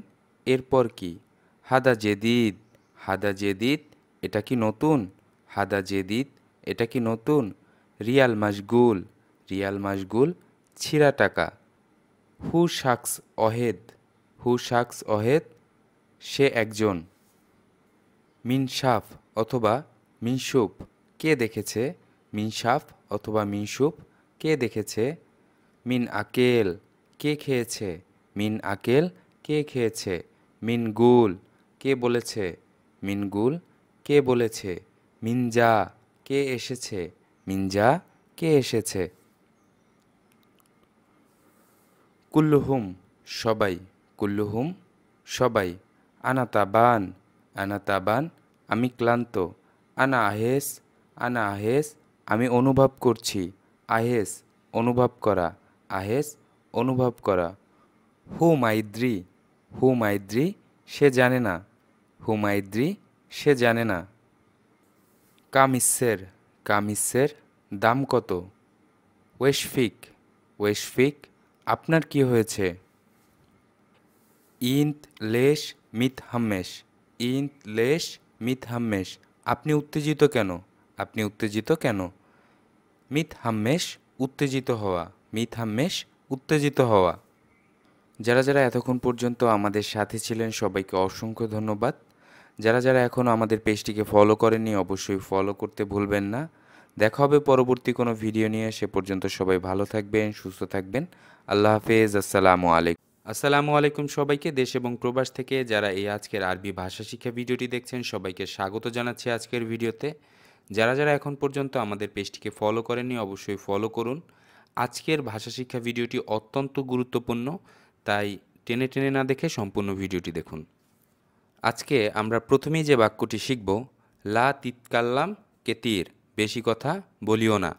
এরপর কি? হাদা জেদিদ, হাদা জেদিদ, এটা কি নতুন? হাদা জেদিদ, এটা কি নতুন? রিয়াল মাশগুল, রিয়াল মাশগুল, ছিঁড়া টাকা। হু শাকস অহেদ, হু শাকস অহেদ, সে একজন। মিনসাফ অথবা মিনসুপ, কে দেখেছে? মিনসাফ অথবা মিনসুপ, কে দেখেছে? মিন আকেল, কে খেয়েছে? মিন আকেল, কে খেয়েছে? মিন গুল, কে বলেছে? মিন গুল, কে বলেছে? মিনজা, কে এসেছে? মিনজা, কে এসেছে? কুল্লুহুম, সবাই। কুল্লুহুম, সবাই। আনা তাবান, আনা তাবান, আমি ক্লান্ত। আনা আহেস, আনা আহেস, আমি অনুভব করছি। আহেস, অনুভব করা। আহেস, অনুভব করা। হু মাইদ্রি, হু মাইদ্রি, সে জানে না। হু মাইদ্রি, সে জানে না। কামিসের, কামিসের, দাম কত? ওয়েশফিক, ওয়েশফিক, আপনার কি হয়েছে? ইন্ত লেশ মিত হাম্মেশ, ইন্ত লেশ মিত হাম্মেশ, আপনি উত্তেজিত কেন? আপনি উত্তেজিত কেন? মিত হাম্মেশ, উত্তেজিত হওয়া। মিত হাম্মেশ, উত্তেজিত হওয়া। যারা যারা এতক্ষণ পর্যন্ত আমাদের সাথে ছিলেন সবাইকে অসংখ্য ধন্যবাদ। যারা যারা এখনও আমাদের পেজটিকে ফলো করেননি অবশ্যই ফলো করতে ভুলবেন না। দেখা হবে পরবর্তী কোনো ভিডিও নিয়ে, সে পর্যন্ত সবাই ভালো থাকবেন, সুস্থ থাকবেন। আল্লাহ হাফেজ, আসসালামু আলাইকুম। আসসালামু আলাইকুম সবাইকে, দেশ এবং প্রবাস থেকে যারা এই আজকের আরবি ভাষা শিক্ষা ভিডিওটি দেখছেন সবাইকে স্বাগত জানাচ্ছি আজকের ভিডিওতে। যারা যারা এখন পর্যন্ত আমাদের পেজটিকে ফলো করেননি অবশ্যই ফলো করুন। আজকের ভাষা শিক্ষা ভিডিওটি অত্যন্ত গুরুত্বপূর্ণ, তাই টেনে টেনে না দেখে সম্পূর্ণ ভিডিওটি দেখুন। আজকে আমরা প্রথমেই যে বাক্যটি শিখব, লা তিতকাল্লাম কেতির, বেশি কথা বলিও না।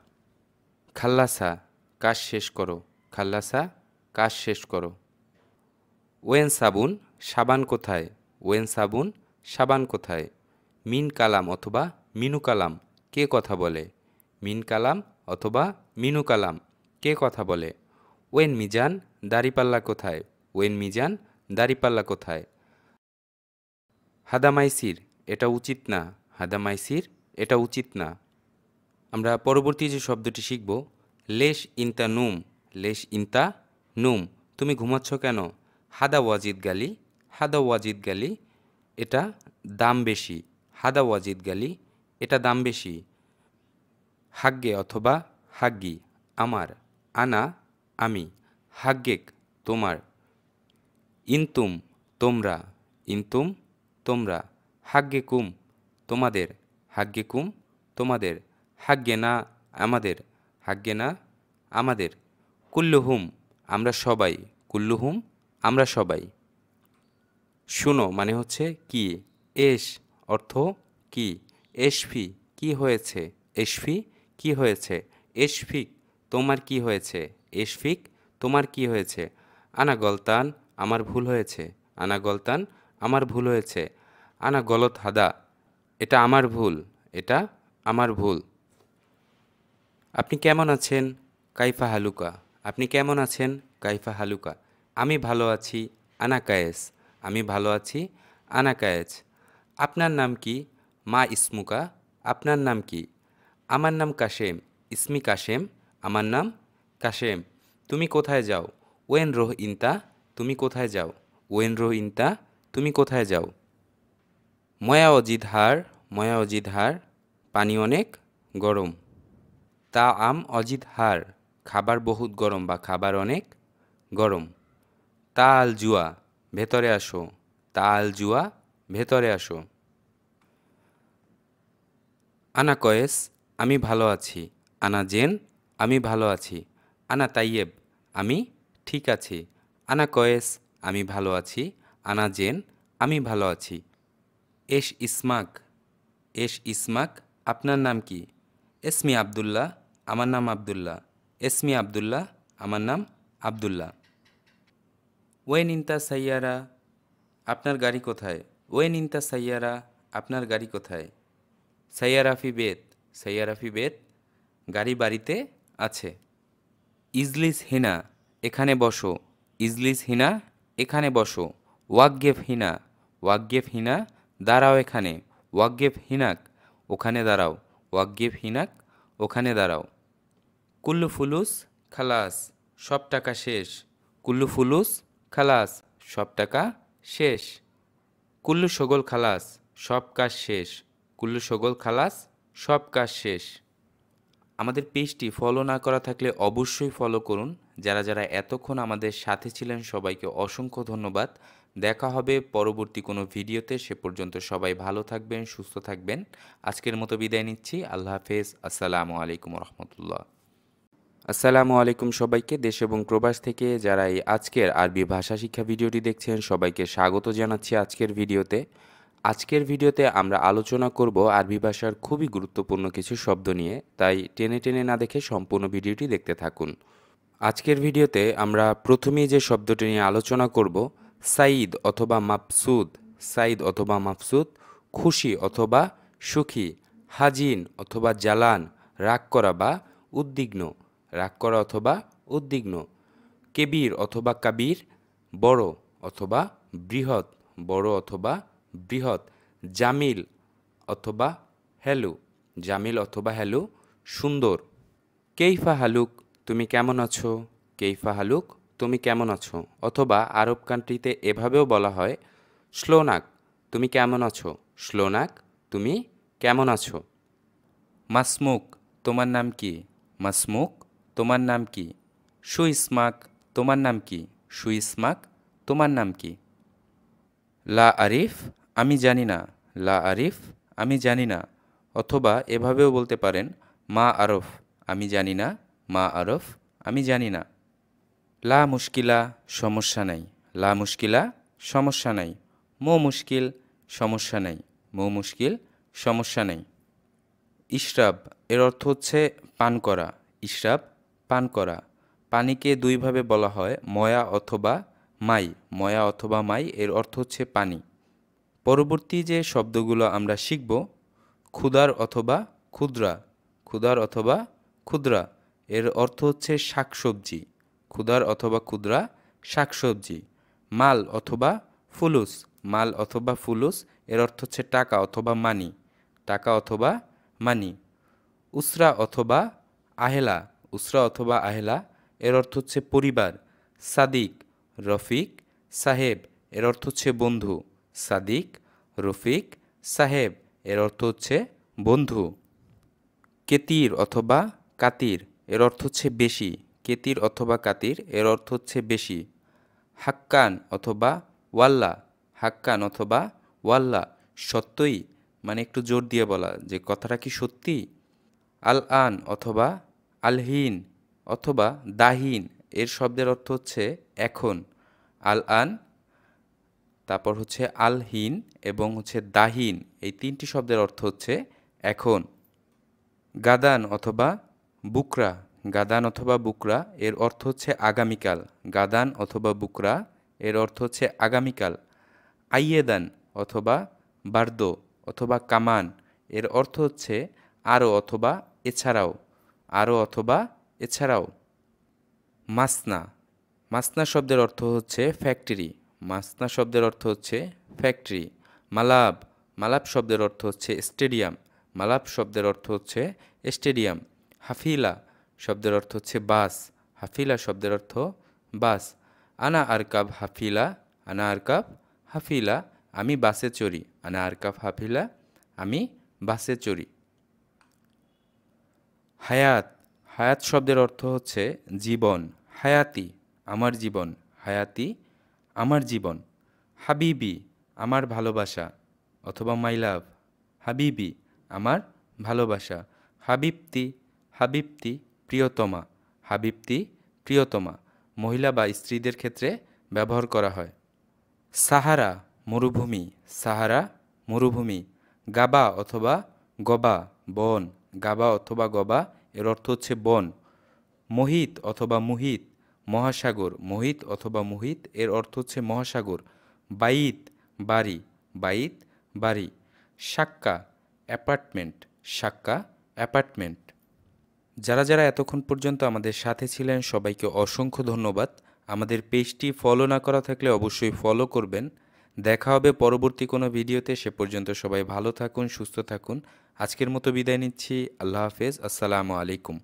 খাল্লাসা, কাজ শেষ করো। খাল্লাসা, কাজ শেষ করো। ওয়েন সাবুন, সাবান কোথায়? ওয়েন সাবুন, সাবান কোথায়? মিন কালাম অথবা মিনু কালাম, কে কথা বলে? মিন কালাম অথবা মিনু কালাম, কে কথা বলে? ওয়েন মিজান, দাড়িপাল্লা কোথায়? ওয়েন মিজান, দাড়িপাল্লা কোথায়? হাদামাইসির, এটা উচিত না। হাদামাইসির, এটা উচিত না। আমরা পরবর্তী যে শব্দটি শিখব, লেশ ইনতা নুম, লেশ ইনতা নুম, তুমি ঘুমাচ্ছ কেন? হাদা ওয়াজিদ গালি, হাদা ওয়াজিদ গালি, এটা দাম বেশি। হাদা ওয়াজিদ গালি, এটা দাম বেশি। হাগ্গে অথবা হাগ্গি, আমার। আনা, আমি। হাগ্গেক, তোমার। ইনতুম, তোমরা। ইনতুম, তোমরা। হাগ্গে কুম, তোমাদের। হাগ্গে কুম, তোমাদের। হাগ্গে না, আমাদের। হাগ্গে না, আমাদের। কুল্লুহুম, আমরা সবাই। কুল্লুহুম, আমরা সবাই। শুনো মানে হচ্ছে কি। এশ অর্থ কি। এশফি, কি হয়েছে? এশফি, কি হয়েছে? এশফিক, তোমার কি হয়েছে? এশফিক, তোমার কি হয়েছে? আনা গলতান, আমার ভুল হয়েছে। আনা গলতান, আমার ভুল হয়েছে। আনা গলত হাদা, এটা আমার ভুল। এটা আমার ভুল। আপনি কেমন আছেন? কাইফা হালুকা, আপনি কেমন আছেন? কাইফা হালুকা, আমি ভালো আছি। আনা কায়েস, আমি ভালো আছি। আনা কায়েস। আপনার নাম কি? মা ইসমুকা, আপনার নাম কি? আমার নাম কাশেম। ইসমি কাশেম, আমার নাম কাশেম। তুমি কোথায় যাও? ওয়েন রোহ ইনতা, তুমি কোথায় যাও? ওয়েন রোহ ইনতা, তুমি কোথায় যাও? ময়া অজিদ হার, ময়া অজিদ হার, পানি অনেক গরম। তা আম অজিত হার, খাবার বহুত গরম বা খাবার অনেক গরম। তা আল জুয়া, ভেতরে আসো। তা আল জুয়া, ভেতরে আসো। আনা কয়েস, আমি ভালো আছি। আনা জেন, আমি ভালো আছি। আনা তাইয়েব, আমি ঠিক আছি। আনা কয়েস, আমি ভালো আছি। আনা জেন, আমি ভালো আছি। এশ ইসমাক, এশ ইসমাক, আপনার নাম কি? এসমি আবদুল্লাহ, আমার নাম আবদুল্লাহ। এসমি আবদুল্লাহ, আমার নাম আবদুল্লাহ। ওয়েন ইনতা সাইয়ারা, আপনার গাড়ি কোথায়? ওয়েন ইনতা সাইয়ারা, আপনার গাড়ি কোথায়? সাইয়ারাফি বেত, সাইয়ারাফি বেত, গাড়ি বাড়িতে আছে। ইজলিস হিনা, এখানে বসো। ইজলিস হিনা, এখানে বসো। ওয়াকগেফ হিনা, ওয়াকগেফ হিনা, দাঁড়াও এখানে। ওয়াকগেফ হিনাক, ওখানে দাঁড়াও। ওয়াকগেফ হিনাক, ওখানে দাঁড়াও। কুল্লু ফুলুস খালাস, সব টাকা শেষ। কুল্লু ফুলুস খালাস, সব টাকা শেষ। কুল্লু সগোল খালাস, সব কাজ শেষ। কুল্লু সগোল খালাস, সব কাজ শেষ। আমাদের পেজটি ফলো না করা থাকলে অবশ্যই ফলো করুন। যারা যারা এতক্ষণ আমাদের সাথে ছিলেন সবাইকে অসংখ্য ধন্যবাদ। দেখা হবে পরবর্তী কোনো ভিডিওতে। সে পর্যন্ত সবাই ভালো থাকবেন, সুস্থ থাকবেন। আজকের মতো বিদায় নিচ্ছি। আল্লাহ হাফেজ। আসসালামু আলাইকুম রহমতুল্লাহ। আসসালামু আলাইকুম সবাইকে। দেশ এবং প্রবাস থেকে যারা এই আজকের আরবি ভাষা শিক্ষা ভিডিওটি দেখছেন সবাইকে স্বাগত জানাচ্ছি আজকের ভিডিওতে। আজকের ভিডিওতে আমরা আলোচনা করব আরবি ভাষার খুবই গুরুত্বপূর্ণ কিছু শব্দ নিয়ে, তাই টেনে টেনে না দেখে সম্পূর্ণ ভিডিওটি দেখতে থাকুন। আজকের ভিডিওতে আমরা প্রথমেই যে শব্দটি নিয়ে আলোচনা করব, সাইদ অথবা মাফসুদ। সাইদ অথবা মাফসুদ, খুশি অথবা সুখী, হাজিন অথবা জালান, রাগ করা বা উদ্বিগ্ন, রাগ করা অথবা উদ্বিগ্ন। কেবির অথবা কাবির, বড় অথবা বৃহৎ, বড় অথবা বৃহৎ। জামিল অথবা হ্যালো, জামিল অথবা হ্যালো, সুন্দর। কেইফা হালুক, তুমি কেমন আছো? কেইফা হালুক, তুমি কেমন আছো? অথবা আরব কান্ট্রিতে এভাবেও বলা হয়, শ্লোনাক, তুমি কেমন আছো? শ্লোনাক, তুমি কেমন আছো? মাসমুক, তোমার নাম কি? মাসমুক, তোমার নাম কি? সুইসমাক, তোমার নাম কি? সুইসমাক, তোমার নাম কি? লা আরিফ, আমি জানি না। লা আরিফ, আমি জানি না। অথবা এভাবেও বলতে পারেন, মা আরফ, আমি জানি না। মা আরফ, আমি জানি না। লা মুশকিলা, সমস্যা নাই। লা মুশকিলা, সমস্যা নাই। মো মুশকিল, সমস্যা নাই। মো মুশকিল, সমস্যা নেই। ইশরাব, এর অর্থ হচ্ছে পান করা। ইশরাব, পান করা। পানিকে দুইভাবে বলা হয়, ময়া অথবা মাই। ময়া অথবা মাই, এর অর্থ হচ্ছে পানি। পরবর্তী যে শব্দগুলো আমরা শিখব, ক্ষুধার অথবা ক্ষুদ্রা। ক্ষুধার অথবা ক্ষুদ্রা, এর অর্থ হচ্ছে শাকসবজি। ক্ষুধার অথবা ক্ষুদ্রা, শাকসবজি। মাল অথবা ফুলুস। মাল অথবা ফুলুস, এর অর্থ হচ্ছে টাকা অথবা মানি। টাকা অথবা মানি। উসরা অথবা আহেলা। উসরা অথবা আহেলা, এর অর্থ হচ্ছে পরিবার। সাদিক, রফিক, সাহেব, এর অর্থ হচ্ছে বন্ধু। সাদিক, রফিক, সাহেব, এর অর্থ হচ্ছে বন্ধু। কেতির অথবা কাতির, এর অর্থ হচ্ছে বেশি। কেতির অথবা কাতির, এর অর্থ হচ্ছে বেশি। হাক্কান অথবা ওয়াল্লা। হাক্কান অথবা ওয়াল্লা, সত্যই, মানে একটু জোর দিয়ে বলা যে কথাটা কি সত্যি। আল আন অথবা আলহিন অথবা দাহিন, এর শব্দের অর্থ হচ্ছে এখন। আল আন, তারপর হচ্ছে আলহিন এবং হচ্ছে দাহিন, এই তিনটি শব্দের অর্থ হচ্ছে এখন। গাদান অথবা বুকরা। গাদান অথবা বুকরা, এর অর্থ হচ্ছে আগামীকাল। গাদান অথবা বুকরা, এর অর্থ হচ্ছে আগামীকাল। আইয়েদান অথবা বার্দো অথবা কামান, এর অর্থ হচ্ছে আরও অথবা এছাড়াও। আরও অথবা এছাড়াও। মাসনা। মাসনা শব্দের অর্থ হচ্ছে ফ্যাক্টরি। মাসনা শব্দের অর্থ হচ্ছে ফ্যাক্টরি। মালাব। মালাব শব্দের অর্থ হচ্ছে স্টেডিয়াম। মালাব শব্দের অর্থ হচ্ছে স্টেডিয়াম। হাফিলা শব্দের অর্থ হচ্ছে বাস। হাফিলা শব্দের অর্থ বাস। আনা আরকাব হাফিলা। আনা আরকাব হাফিলা, আমি বাসে চড়ি। আনা আরকাব হাফিলা, আমি বাসে চড়ি। হায়াত হায়াত শব্দের অর্থ হচ্ছে জীবন। হায়াতি আমার জীবন, হায়াতি আমার জীবন। হাবিবি আমার ভালোবাসা অথবা মাই লাভ, হাবিবি আমার ভালোবাসা। হাবিবতি হাবিবতি প্রিয়তমা, হাবিবতি প্রিয়তমা মহিলা বা স্ত্রীদের ক্ষেত্রে ব্যবহার করা হয়। সাহারা মরুভূমি, সাহারা মরুভূমি। গাবা অথবা গবা বন, গাবা অথবা গবা এর অর্থ হচ্ছে বন। মোহিত অথবা মুহিত মহাসাগর, মোহিত অথবা মুহিত এর অর্থ হচ্ছে মহাসাগর। বাইত বাড়ি, বাইত বাড়ি। সাক্কা অ্যাপার্টমেন্ট, সাক্কা অ্যাপার্টমেন্ট। যারা যারা এতক্ষণ পর্যন্ত আমাদের সাথে ছিলেন সবাইকে অসংখ্য ধন্যবাদ। আমাদের পেজটি ফলো না করা থাকলে অবশ্যই ফলো করবেন। দেখা হবে পরবর্তী কোনো ভিডিওতে। সে পর্যন্ত সবাই ভালো থাকুন, সুস্থ থাকুন। আজকের মতো বিদায় নিচ্ছি। আল্লাহ হাফেজ। আসসালামু আলাইকুম।